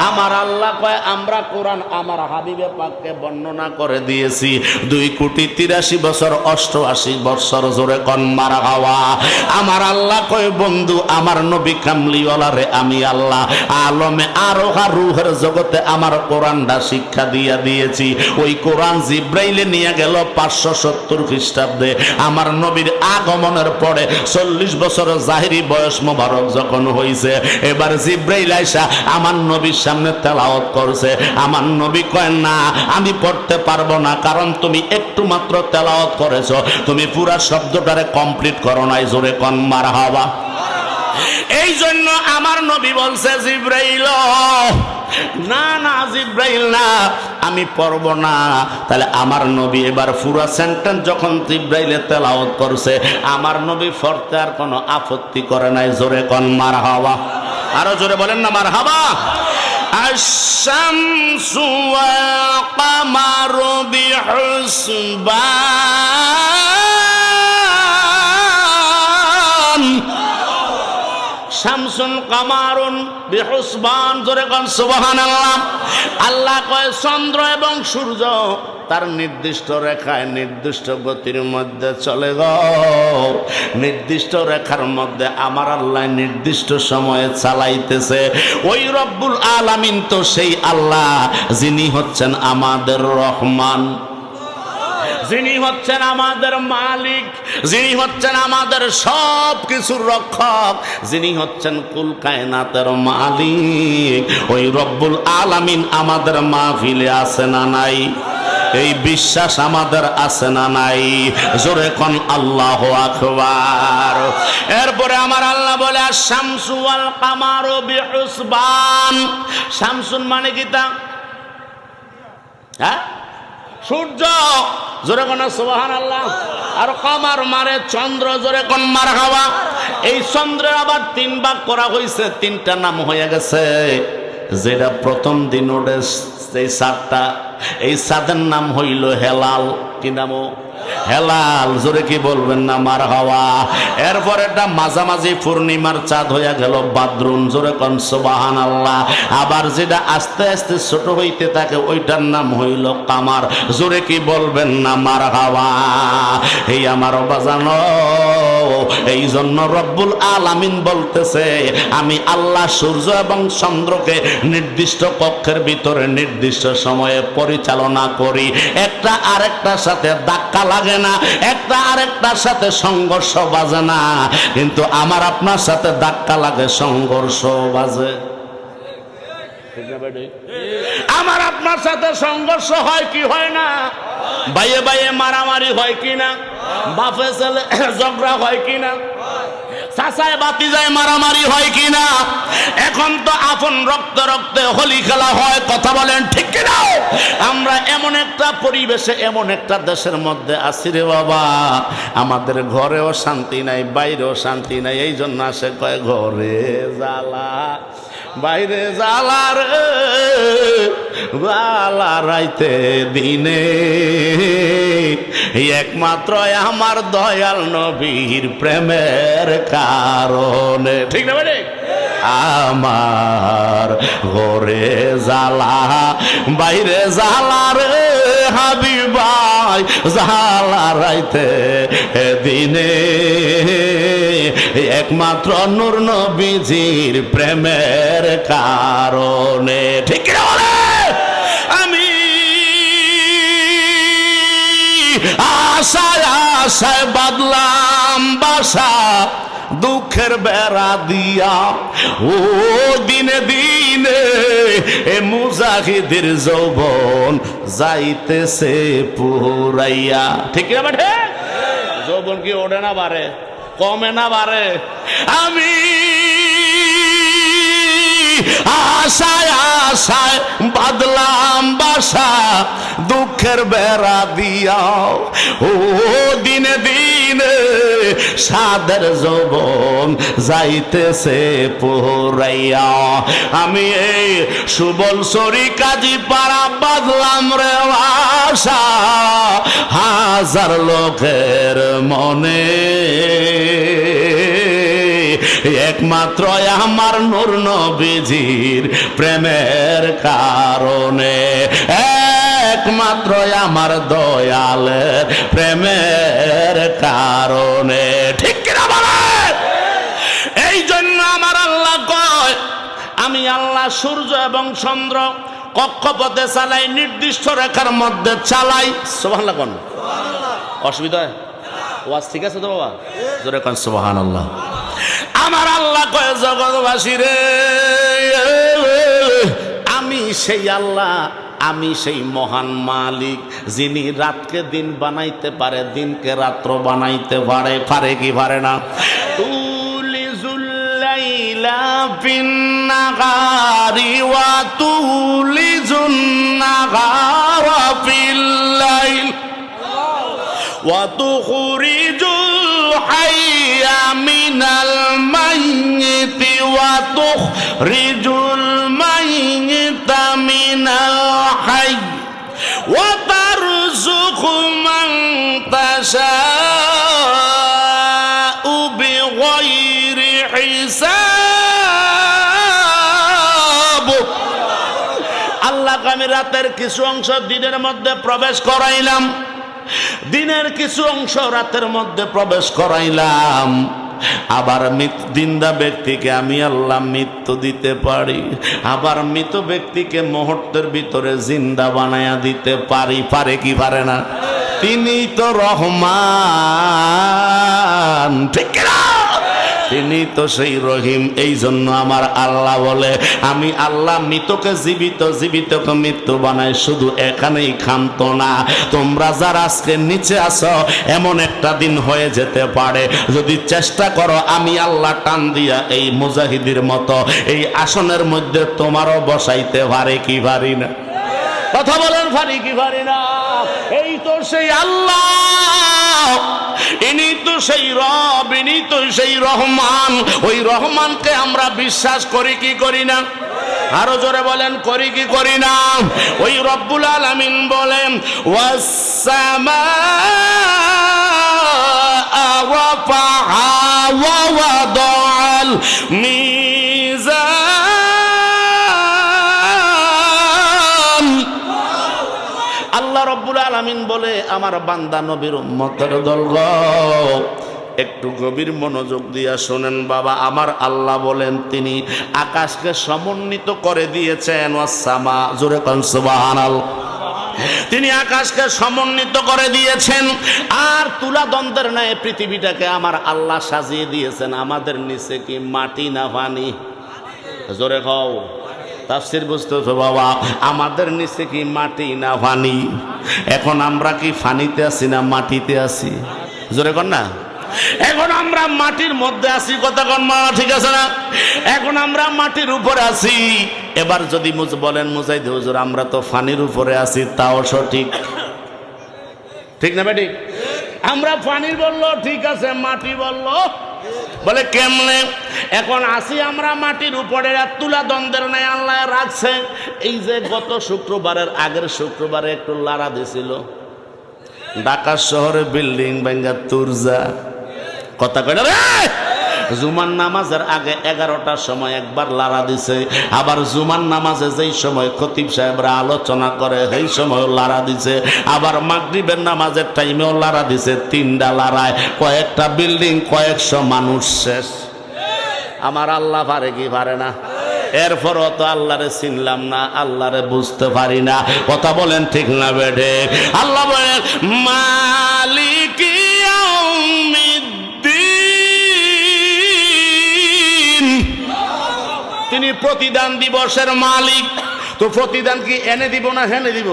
আমার আল্লাহ কয় আমরা কোরআন আমার হাবিবে পাককে বর্ণনা করে দিয়েছি 2,83,000 বছর 88 বছর, জোরে কোন মারহাবা। আমার আল্লাহ কয় বন্ধু আমার নবী কামলিওয়ালারে আমি আল্লাহ আলমে আরোহা রূহের জগতে আমার কোরআনটা শিক্ষা দিয়া দিয়েছি। ওই কোরআন জিব্রাইলে নিয়ে গেল 570 খ্রিস্টাব্দে। আমার নবীর আগমনের পরে 40 বছর জাহিরি বয়স মোবারক যখন হইছে, এবার জিব্রাইল আইসা আমার নবীর সামনে তেলাওয়াত করছে। আমার নবী কয় না আমি পড়তে পারবো না, কারণ তুমি একটু মাত্র তেলাওয়াত করেছো, তুমি পুরা শব্দটারে কমপ্লিট করো নাই, জোরে কোন মারহাবা। এই জন্য আমার নবী বলছে জিব্রাইল না না জিব্রাইল না আমি পড়ব না। তাহলে আমার নবী এবার পুরা সেন্টেন্স যখন জিব্রাইলে তেলাওয়াত করছে, আমার নবী পড়তে আর কোনো আপত্তি করে নাই, জোরে কোন মারহাবা। আরো জোরে বলেন না মারহাবা। আশ-শামসু ওয়াল কামারু বিহুসবান, শামসুন কামারুন বিহুসবান, জোরে কোন সুবহানাল্লাহ। আল্লাহ কয় চন্দ্র এবং সূর্য তার নির্দিষ্ট রেখায় নির্দিষ্ট গতির মধ্যে চলে গো, নির্দিষ্ট রেখার মধ্যে আমার আল্লাহ নির্দিষ্ট সময়ে চালাইতেছে। ওই রব্বুল আলামিন তো সেই আল্লাহ যিনি হচ্ছেন আমাদের রহমান, যিনি হচ্ছেন আমাদের মালিক, যিনি হচ্ছেন আমাদের সব কিছুর রক্ষক, যিনি হচ্ছেন কুল কায়নাতের মালিক। ওই রব্বুল আলামিন আমাদের মাহফিলে আছে না নাই? এই বিশ্বাস আমাদের আছে না নাই? জোরে কোন আল্লাহু আকবার। এরপরে আমার আল্লাহ বলে আশ-শামসু ওয়াল কামারু বিহুসবান। শামসুন মানে কি তা? হ্যাঁ সূর্য, জোরে কোন সুবহানাল্লাহ। আর কামার মানে চন্দ্র, জোরে কোন মারহাবা। এই চন্দ্রের আবার 3 ভাগ করা হয়েছে, 3টা নাম হয়ে গেছে। যেটা প্রথম দিন ওঠে এই চাঁদটা, এই চাঁদের নাম হইল হেলাল। কি নাম? হেলাল, জোরে কি বলবেন না মারহাবা। এরপর এটা মাঝামাঝি পূর্ণিমার চাঁদ হইয়া গেল বাদরুন, জোরে কোন সুবহানাল্লাহ। আবার যেটা আস্তে আস্তে ছোট হইতে থাকে ওইটার নাম হইল কামার, জোরে কি বলবেন না মারহাবা। এই আমার বাজানো, এই জন্য রব্বুল আলামিন বলতেছে আমি আল্লাহ সূর্য এবং চন্দ্রকে নির্দিষ্ট কক্ষের ভিতরে নির্দিষ্ট সময়ে পরিচালনা করি। একটা আরেকটার সাথে ধাক্কা লাগে না, একটা আরেকটার সাথে সংঘর্ষ বাজে না, কিন্তু আমার আপনার সাথে ধাক্কা লাগে, সংঘর্ষ বাজে। আমার আপনার সাথে সংঘর্ষ হয় কি হয় না? বাইয়ে বাইয়ে মারামারি হয় কি না? বাপে ছেলে ঝগড়া হয় কি না? চাচায় বাতিজায় মারামারি হয় কি না? এখন তো আপন রক্তে রক্তে হোলি খেলা হয়, কথা বলেন ঠিক কি না? আমরা এমন একটা পরিবেশে এমন একটা দেশের মধ্যে আছি রে বাবা, আমাদের ঘরেও শান্তি নাই, বাইরেও শান্তি নাই। এই জন্য আসে কয় ঘরে জ্বালা বাইরে জ্বালা রে জ্বালা, রাইতে দিনে একমাত্র আমার দয়াল নবীর প্রেমের কারণে, ঠিক না ভাই? আমার ঘরে জ্বালা বাইরে জ্বালা রে হয় জ্বালা রাইতে দিনে, একমাত্র নূর নবীজির প্রেমের কারণে। ঠিক কিনা বলে? আমি আশায় আশায় বাদলাম বাসা দুঃখের বেড়া দিয়া, ও দিনে দিনে এ মুজাহিদের যৌবন যাইতেছে পুরাইয়া। ঠিক না বাটে? যৌবন কি ওঠে না বাড়ে, কমে না বাড়ে? আমি আশায় আশায় বাদলাম বাসা দুঃখের বেড়া দিয়া, ও দিনে দিনে সাদের যৌবন যাইতেছে পুরাইয়া। আমি এই সুবল সরি কাজী পাড়া বাদলাম রে আশা হাজার লোকের মনে, একমাত্র আমার নূর নবীজির প্রেমের কারণে, একমাত্র আমার দয়ালের প্রেমের কারণে। ঠিক কিনা বলে? এই জন্য আমার আল্লাহ কয়, আমি আল্লাহ সূর্য এবং চন্দ্র কক্ষপথে চালাই, নির্দিষ্ট রেখার মধ্যে চালাই। সুবহানাল্লাহ কোন অসুবিধা হয়? ওয়াজ ঠিক আছে তো বাবা? জোরে কোন সুবহানাল্লাহ। আমার আল্লাহ কয়, জগৎবাসী রে, আমি সেই আল্লাহ, আমি সেই মহান মালিক যিনি রাতকে দিন বানাইতে পারে, দিনকে রাত্র বানাইতে পারে। পারে কি পারে না? তুলিজুল লাইলা ফিন নাহারি ওয়া তুলিজুন নাহারা ফিল লাইল ওয়া তুখরিজুল হাইয়া মিনাল মাইয়িতি ওয়া তুখরিজুল মাইয়িতা মিনাল হাইয়্যি ওয়া তারযুকু মান তাশাউ বিগাইরি হিসাব। আল্লাহ, আমি রাতের কিছু অংশ দিনের মধ্যে প্রবেশ করাইলাম, দিনের কিছু অংশ রাতের মধ্যে প্রবেশ করাইলাম। আবার জিন্দা ব্যক্তিকে আমি আল্লাহ মৃত্যু দিতে পারি, আবার মৃত ব্যক্তিকে মুহূর্তের ভিতরে জিন্দা বানায়া দিতে পারি। পারে কি পারে না? তিনি তো রহমান। ঠিক না? তিনি তো সেই রহিম। এই জন্য আমার আল্লাহ বলে, আমি আল্লাহ মৃতকে জীবিত, জীবিতকে মৃত্যু বানাই। শুধু এখানেই ক্ষান্ত না, তোমরা যারা আজকে নিচে আসো, এমন একটা দিন হয়ে যেতে পারে, যদি চেষ্টা করো আমি আল্লাহ টান দিয়া এই মুজাহিদের মতো এই আসনের মধ্যে তোমারও বসাইতে পারে কি পারি না? কথা বলেন, পারি কি পারি না? এই তো সেই আল্লাহ, ইনি তো সেই রব, ইনি তো সেই রহমান। ওই রহমানকে আমরা বিশ্বাস করি কি করি না? আরো জোরে বলেন, করি কি করি না? ওই রব্বুল আলামিন বলেন, ওয়াস-সামাআ রাফা'হা ওয়া ওয়াদা'আল মিজান। আল্লাহ রব্বুল আলামিন বলে, আমার বান্দা নবীর উম্মতের দল গো, একটু গভীর মনোযোগ দিয়া শোনেন বাবা। আমার আল্লাহ বলেন, তিনি আকাশকে সমন্বিত করে দিয়েছেন। ওয়াস-সামা, জোরে কোন সুবহানাল্লাহ। তিনি আকাশকে সমন্বিত করে দিয়েছেন, আর তুলা দ্বন্দ্বের ন্যায় পৃথিবীটাকে আমার আল্লাহ সাজিয়ে দিয়েছেন। আমাদের নিচে কি মাটি না পানি? জোরে খাও, তাফসীর বুঝতেছো বাবা? আমাদের নিচে কি মাটি না পানি? এখন আমরা কি পানিতে আছি না মাটিতে আছি? জোরে কর না। এখন আমরা মাটির মধ্যে আছি, কথা কন মা, ঠিক আছে না? এখন আমরা মাটির উপরে আছি। এবার যদি বলেন মুজাহিদ হুজুর, আমরা তো পানির উপরে আছি, তাও সঠিক, ঠিক না বেটি? আমরা পানির বললো ঠিক আছে, মাটি বললো বলে কেমনে? এখন আসি আমরা মাটির উপরে, তুলা দ্বন্দ্বের নাই আল্লাহ রাখছে। এই যে গত শুক্রবারের আগের শুক্রবারে একটু লাড়া দিছিল, ঢাকা শহরে বিল্ডিং ভাঙ্গা তুরজা, কথা কয় না রে? জুমার নামাজের আগে 11টার সময় একবার লারা দিছে, আবার জুমার নামাজে যেই সময় খতিব সাহেবরা আলোচনা করে সেই সময় লারা দিছে, আবার মাগরিবের নামাজের টাইমেও লারা দিছে। 3টা লারায় কয়েকটা বিল্ডিং, কয়েকশো মানুষ শেষ। আমার আল্লাহ পারে কি পারে না? এরপরও তো আল্লাহরে চিনলাম না, আল্লাহরে বুঝতে পারি না। কথা বলেন ঠিক না বেঠে? আল্লাহ বলেন মালিক ইয়াউমিদ্দিন, তিনি প্রতিদান দিবসের মালিক। তো প্রতিদান কি এনে দিব না হেনে দিব?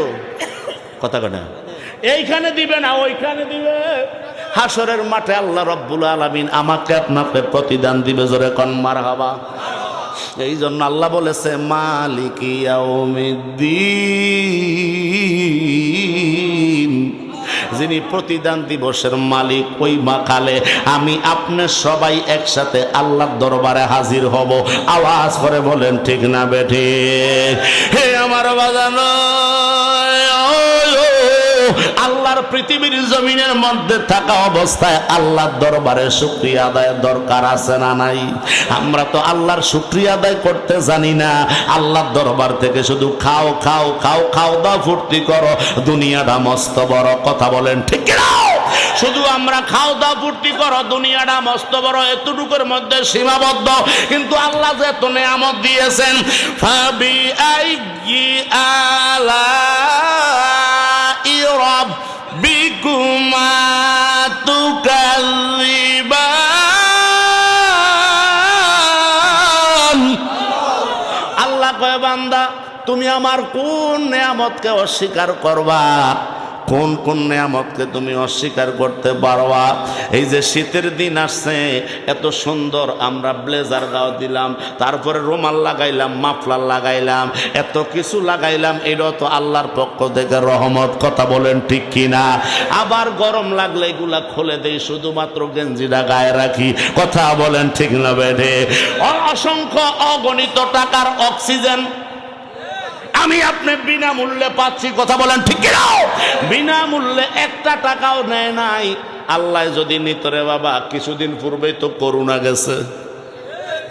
কথা কথা এইখানে দিবে না ওইখানে দিবে। হাসরের মাঠে আল্লাহ রব্বুল আলামিন আমাকে আপনাকে প্রতিদান দিবে। জোরে কোন মারহাবা। এই জন্য আল্লাহ বলেছে মালিক ইয়াউমিদ্দিন, যিনি প্রতিদান দিবসের মালিক। ওই মাকালে আমি আপনি সবাই একসাথে আল্লাহর দরবারে হাজির হব। আওয়াজ করে বলেন ঠিক না বেঠে? হে আমার বাজানো, আল্লাহর পৃথিবীর জমিনের মধ্যে থাকা অবস্থায় আল্লাহর দরবারে শুকরিয়া আদায়ের দরকার আছে না নাই? আমরা তো আল্লাহর শুকরিয়া আদায় করতে জানি না। আল্লাহর দরবার থেকে শুধু খাও খাও খাও খাও দাও, ফুর্তি করো, দুনিয়াটা মস্ত বড়। কথা বলেন ঠিক না? শুধু আমরা খাও দাও ফুর্তি করো, দুনিয়াটা মস্ত বড়, এতটুকুর মধ্যে সীমাবদ্ধ। কিন্তু আল্লাহ যে এত নেয়ামত দিয়েছেন, ফাবি আইয়ি আলা রাব্বিকুমা তুকাযিবান। আল্লাহ কয় বান্দা, তুমি আমার কোন নেয়ামতকে অস্বীকার করবা? কোন কোন নেয়ামতকে তুমি অস্বীকার করতে পারবা? এই যে শীতের দিন আসছে, এত সুন্দর আমরা ব্লেজার গাও দিলাম, তারপরে রুমাল লাগাইলাম, মাফলার লাগাইলাম, এত কিছু লাগাইলাম, এটাও তো আল্লাহর পক্ষ থেকে রহমত। কথা বলেন ঠিক কিনা? আবার গরম লাগলে এগুলা খুলে দেই, শুধুমাত্র গেঞ্জিটা গায়ে রাখি। কথা বলেন ঠিক না বেঠে? অসংখ্য অগণিত টাকার অক্সিজেন আমি আপনি বিনামূল্যে পাচ্ছি। কথা বলেন ঠিক কিনা? বিনামূল্যে একটা টাকাও নেয় নাই। আল্লাহ যদি নিত রে বাবা, কিছুদিন পূর্বেই তো করোনা গেছে,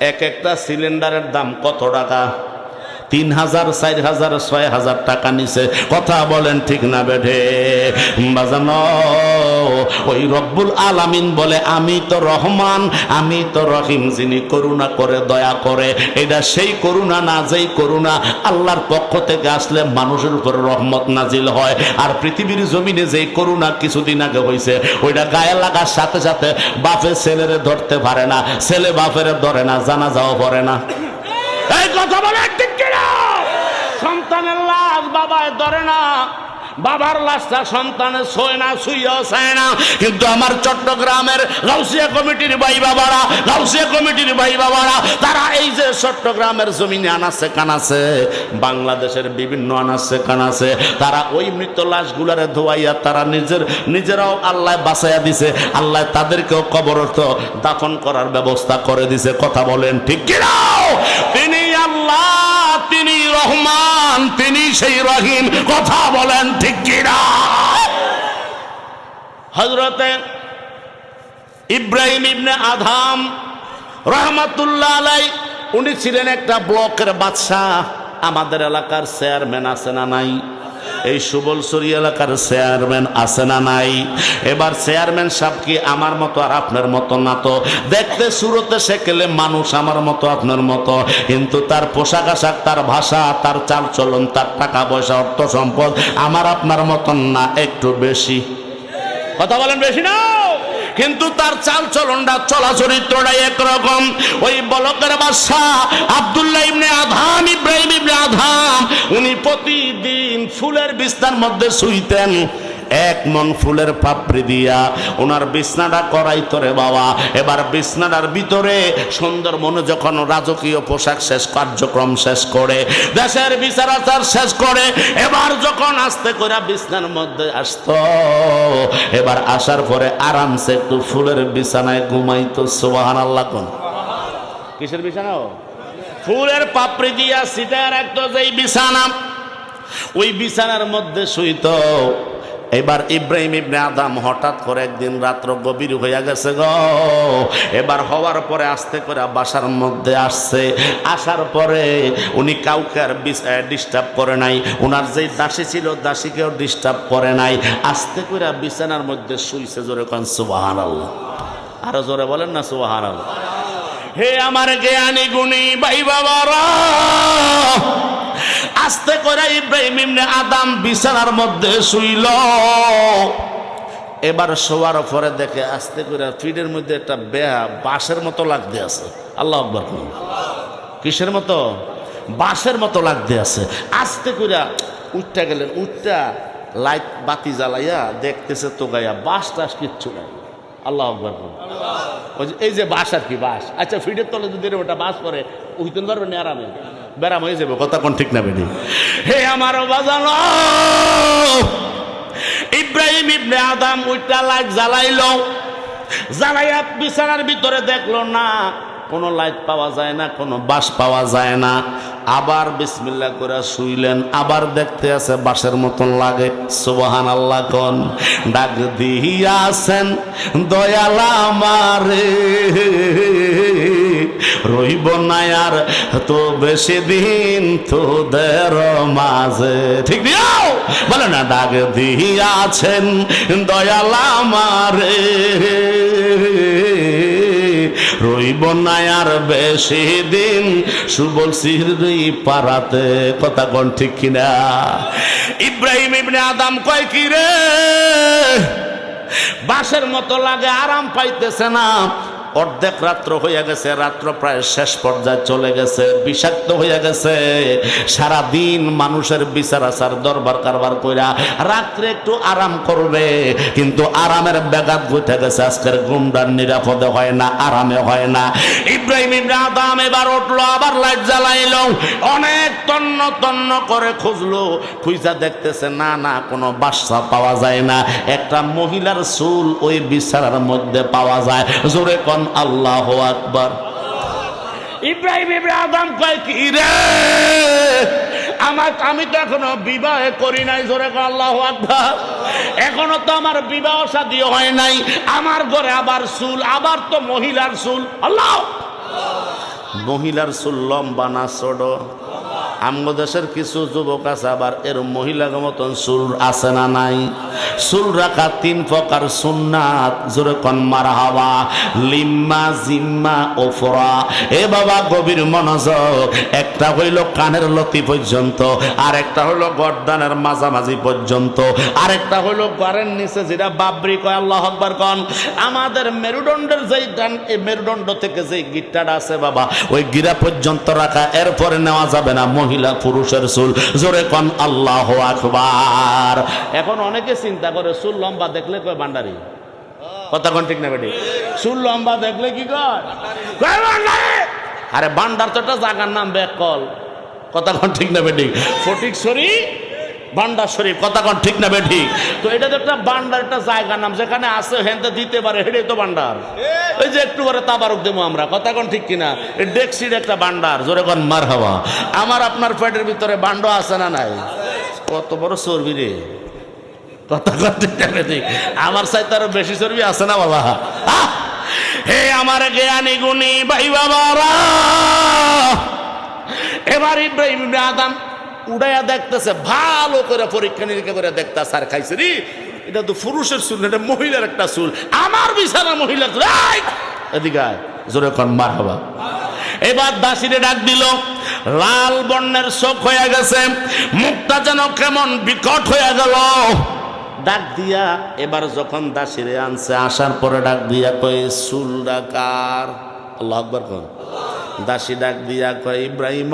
একটা সিলিন্ডারের দাম কত টাকা? 3000, 4000, 6000 টাকা নিছে। কথা বলেন ঠিক না বেঠে? বাজানো, ওই রব্বুল আলামিন বলে আমি তো রহমান, আমি তো রহিম, যিনি করুণা করে দয়া করে। এটা সেই করুণা না যেই করুণা আল্লাহর পক্ষ থেকে আসলে মানুষের উপর রহমত নাজিল হয়। আর পৃথিবীর জমিনে যেই করুণা কিছুদিন আগে হয়েছে, ওইটা গায়ে লাগার সাথে সাথে বাপে ছেলেরে ধরতে পারে না, ছেলে বাপের ধরে না, জানাজাও পড়ে না। এই কথা বলে ঠিক কিনা? সন্তানের লাশ বাবায় ধরে না, বাবার লাশটা সন্তানের ছয় না, ছুঁয়েও চায় না। কিন্তু আমার চট্টগ্রামের গাউসিয়া কমিটির ভাই বাবারা, গাউসিয়া কমিটির ভাই বাবারা, তারা এই যে চট্টগ্রামের জমিনে আনাচে কানাচে, বাংলাদেশের বিভিন্ন আনাচে কানাচে, তারা ওই মৃত লাশগুলারে ধোয়াইয়া তারা নিজেরাও আল্লাহ বাঁচাইয়া দিছে। আল্লাহ তাদেরকেও কবরস্থ দাফন করার ব্যবস্থা করে দিছে। কথা বলেন ঠিক কিনা? তিনি আল্লাহ, তিনি রহমান, তিনি সেই রহিম। কথা বলেন ঠিক কিনা? হযরতে ইব্রাহিম ইবনে আদহাম রাহমাতুল্লাহ আলাইহি, উনি ছিলেন একটা ব্লকের বাদশাহ। আমাদের এলাকার চেয়ারম্যান আছে না নাই? এই সুবলছড়ি এলাকার চেয়ারম্যান আছে না নাই? এবার চেয়ারম্যান সাহেব কি আমার মতো আর আপনার মতো না, তো দেখতে সুরতে সেকেলে মানুষ আমার মতো আপনার মতো, কিন্তু তার পোশাক আশাক, তার ভাষা, তার চাল চলন, তার টাকা পয়সা, অর্থ সম্পদ আমার আপনার মতন না, একটু বেশি। কথা বলেন বেশি না? কিন্তু তার চাল চলনটা, চলা চরিত্রটা একরকম। ওই বলকের বাদশাহ আব্দুল্লাহ ইবনে আদহাম, ইব্রাহিম ইবনে আদহাম, উনি প্রতিদিন ফুলের বিছনার মধ্যে শুইতেন। 1 মণ ফুলের পাপড়ি দিয়া ওনার বিছনাটা করাইতো রে বাবা। এবার বিছনাটার ভিতরে সুন্দর মনে যখন রাজকীয় পোশাক শেষ, কার্যক্রম শেষ করে, দেশের বিচার আচার শেষ করে, এবার যখন আস্তে করে বিছনার মধ্যে আসতো, এবার আসার পরে আরামসে একটু ফুলের বিছানায় ঘুমাইতো। সুবহানাল্লাহ। কোন কিসের বিছানা? ফুলের পাপড়ি দিয়া সিটার রাখতো যেই বিছানা, ওই বিছানার মধ্যে শুইতো। এবার ইব্রাহিম ইবনে আদম হঠাৎ করে একদিন রাত্র গভীর হয়ে গেছে গো। এবার হওয়ার পরে আস্তে করে বাসার মধ্যে আসছে। আসার পরে উনি কাউকে আর ডিস্টার্ব করে নাই, ওনার যেই দাসী ছিল দাসীকেও ডিস্টার্ব করে নাই, আস্তে করে বিছানার মধ্যে শুইছে। জোরে কোন সুবহানাল্লাহ, আরো জোরে বলেন না সুবহানাল্লাহ। হে আমার জ্ঞানী গুণী ভাই বাবারা, আস্তে করে ইব্রাহিম ইবনে আদম বিছানার মধ্যে শুইল। এবার শোয়ার পরে দেখে আস্তে করে ফিডের মধ্যে একটা বাঁশের মতো লাগতে আছে। আল্লাহু আকবার। কিসের মতো? বাঁশের মতো লাগতে আছে। আস্তে করে উঠটা গেলেন, উঠটা লাইট বাতি জ্বালাইয়া দেখতেছে তো গায়া বাঁশ টাস কিচ্ছু নাই। আল্লাহু আকবার। এই যে বাঁশ আর কি, বাঁশ। আচ্ছা ফিডের তলে যদি ওটা বাঁশ করে উঠতে পারবেন আরামে, ব্যারাম হয়ে যাবে। কথা কোন ঠিক না বেডি? হে আমার বাজানো, ইব্রাহিম ইবনে আদম ওইটা লাইট জ্বালাইলো, জ্বালাইয়া বিছানার ভিতরে দেখলো না কোনো লাইট পাওয়া যায় না, কোনো বাঁশ পাওয়া যায় না। আবার বিসমিল্লাহ করে শুইলেন, আবার দেখতে আছে বাঁশের মতন লাগে। সুবহানাল্লাহ কোন। ডাক দিয়াছেন দয়াল আমারে, রইব না আর তো বেশি দিন তোদের মাঝে। ঠিক দিও বলে না, ডাক দিয়াছেন দয়াল আমারে, রইব না আর বেশি দিন সুবল সিহরি পারাতে। কথা কোন ঠিক কিনা? ইব্রাহিম ইবনে আদম কয় কি রে, বাঁশের মতো লাগে, আরাম পাইতেছে না। অর্ধেক রাত্র হয়ে গেছে, রাত্র প্রায় শেষ পর্যায়ে চলে গেছে, বিষাক্ত হয়ে গেছে। সারা দিন মানুষের বিচার আচার দরবার কারবার কইরা রাত্রে একটু আরাম করবে, কিন্তু আরামের ব্যাঘাত ঘটে গেছে। আজকের ঘুমটার নিরাপদে হয় না, আরামে হয় না। ইব্রাহিম ইবনে আদম এবার উঠলো, আবার লাইট জ্বালাইলো, অনেক তন্ন তন্ন করে খুঁজলো, খুঁজা দেখতেছে না না কোনো বাসা পাওয়া যায় না। একটা মহিলার চুল ওই বিছানার মধ্যে পাওয়া যায়। জোরে কোন আল্লাহু আকবার। ইব্রাহিম ইবনে আদম কয় কি রে, আমি তো এখনো বিবাহ করি নাই। জোরে কোন আল্লাহু আকবার। এখনো তো আমার বিবাহ শাদী হয় নাই, আমার ঘরে আবার চুল, আবার তো মহিলার চুল। আল্লাহ, মহিলার চুল লম্বা না ছোট? আমগো দেশের কিছু যুবক আছে আবার এর মহিলার মতন চুল আছে না নাই? চুল রাখা 3 প্রকার সুন্নাত। জোরে কোন মারহাবা। লিম্মা, জিম্মা, ওফরা। এ বাবা গভীর মনোযোগ। একটা হইল কানের লতি পর্যন্ত, আর একটা হইল গর্দানের মাঝামাঝি পর্যন্ত, আর একটা হইল গড়ের নিচে যেটা বাবরি কয়। আল্লাহু আকবার কোন। আমাদের মেরুদণ্ডের যেই ডান, এই মেরুদণ্ড থেকে যেই গিট্টাটা আছে বাবা, ওই গিরা পর্যন্ত রাখা, এরপরে নেওয়া যাবে না মহিলা পুরুষের চুল। জোরে কোন আল্লাহু আকবার। এখন অনেকে চিন্তা করে চুল লম্বা দেখলে কয় বান্ডারি। কথা কোন ঠিক না বেটি? চুল লম্বা দেখলে কি কয়? আরে বান্ডার তো একটা জায়গার নাম, বেকল। কথা কোন ঠিক না বেটি? ফটিকছড়ি বান্ডার শরীফ। কথা কোন ঠিক না বেটি? তো এটা তো একটা বান্ডার, একটা জায়গার নাম, যেখানে আছে হেনতে দিতে পারে, হেঁটে তো বান্ডার। ওই যে একটু করে তাবারক দেবো আমরা। কথা কোন ঠিক কিনা? ডেক্সির একটা বান্ডার। জোরে কোন মারহাবা। আমার আপনার পেটের ভিতরে বান্ড আছে না নাই? কত বড় চর্বি রে। কথা কোন ঠিক না বেটি? আমার চাইতে আরো বেশি চর্বি আছে না বাবা? হে আমার জ্ঞানী গুণী ভাই বাবারা, এবার ইব্রাহিম ইবনে আদম উড়াইয়া দেখতেছে, ভালো করে পরীক্ষা নিরীক্ষা করে দেখতেছে। আর খাইছে রে, এটা তো পুরুষের চুল, এটা মহিলার একটা চুল। আমার বিছানা মহিলার চুল। এদিকে জোরে কোন মারহাবা। এবার দাসীরে ডাক দিল, লাল বর্ণের চোখ হয়ে গেছে, মুখটা যেন কেমন বিকট হয়ে গেল। ডাক দিয়া এবার যখন দাসীরে আনছে, আসার পরে ডাক দিয়া কয় চুল ডাকার। আল্লাহু আকবার কোন। দাসী ডাক দিয়া কয় ইব্রাহিম,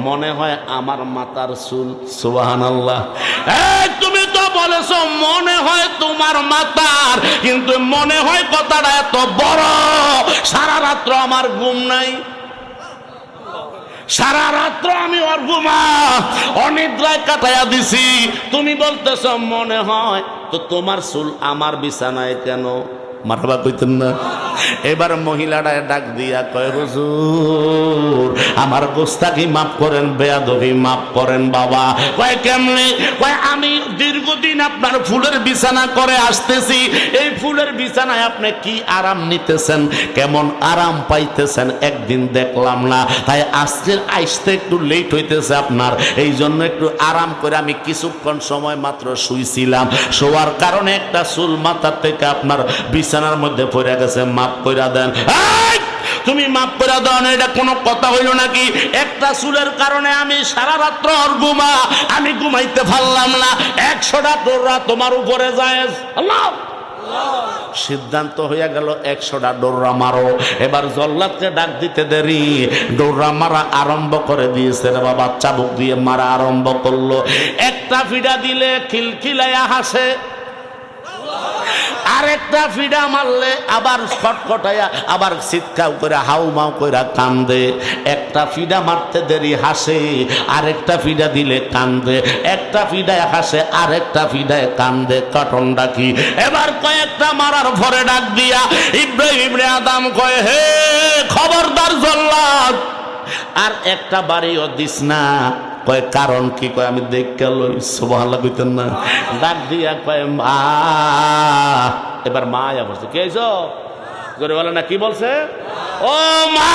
মনে হয় আমার মাথার চুল। সুবহানাল্লাহ। তুমি তো বলেছো মনে হয় তোমার মাথার, কিন্তু মনে হয় কথাটা এত বড়। সারা রাত্র আমার ঘুম নাই, সারা রাত্র আমি ওর ঘুমা অনিদ্রায় কাটাইয়া দিছি। তুমি বলতেছ মনে হয়, তো তোমার চুল আমার বিছানায় কেন? মারহাবা কইতেন না। এবার মহিলাটা ডাক দিয়া কয়, হুজুর আমার গোস্তাকি মাফ করেন, বেয়াদবি মাফ করেন বাবা। কয় কেমনে? কয় আমি দীর্ঘদিন আপনার ফুলের বিছানা করে আসতেছি, এই ফুলের বিছানায় আপনি কি আরাম নিতেছেন, কেমন আরাম পাইতেছেন একদিন দেখলাম না, তাই আজকে আসতে একটু লেট হইতেছে আপনার, এই জন্য একটু আরাম করে আমি কিছুক্ষণ সময় মাত্র শুইছিলাম, শোয়ার কারণে একটা চুল মাথার থেকে আপনার বিছানার মধ্যে পড়ে গেছে, মাফ কইরা দেন। তুমি মাফ করে দাও না, এটা কোনো কথা হইল নাকি? একটা চুলের কারণে আমি সারা রাত্র আর আমি ঘুমাইতে পারলাম না, 100টা ডোররা তোমার উপরে যায়। আল্লাহ সিদ্ধান্ত হইয়া গেল 100টা ডোররা মারো। এবার জল্লাদকে ডাক দিতে দেরি, ডোররা মারা আরম্ভ করে দিয়েছে রে বাবা, চাবুক দিয়ে মারা আরম্ভ করলো। একটা ফিডা দিলে খিলখিলাইয়া হাসে, আরেকটা ফিডা মারলে আবার খটখটাইয়া আবার চিৎকার করে হাউমাউ করে কান্দে। একটা ফিডা মারতে দেরি হাসে, আরেকটা ফিডা দিলে কান্দে, একটা ফিডায় হাসে আরেকটা ফিডায় কান্দে, কাটনটা কি? এবার কয়েকটা মারার পরে ডাক দিয়া ইব্রাহিম ইবনে আদম কয়, হে খবরদার জল্লাদ, আর একটা বাড়িও দিস না। কয় কারণ কি? কয় আমি দেখে লই। সুবহানাল্লাহ কইতেন না? ডাক দিয়া কয় মা। এবার মা আয়া বলছে, কে আইছো? জোরে বলে না, কি বলছে? ও মা,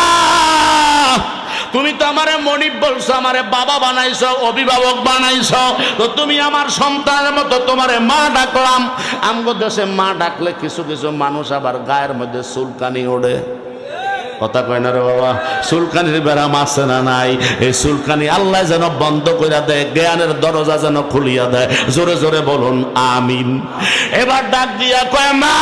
তুমি তো আমারে মনিব বলছো, আমারে বাবা বানাইছো, অভিভাবক বানাইছো, তো তুমি আমার সন্তানের মতো তোমারে মা ডাকলাম। আমগো দেশে মা ডাকলে কিছু কিছু মানুষ আবার গায়ের মধ্যে চুলকানি ওঠে। কথা কয় না রে বাবা? চুলকানির ব্যারাম আছে না নাই? এই চুলকানি আল্লাহ যেন বন্ধ করে দেয়, জ্ঞানের দরজা যেন খুলিয়া দেয়। জোরে জোরে বলুন আমিন। এবার ডাক দিয়া কয় মা,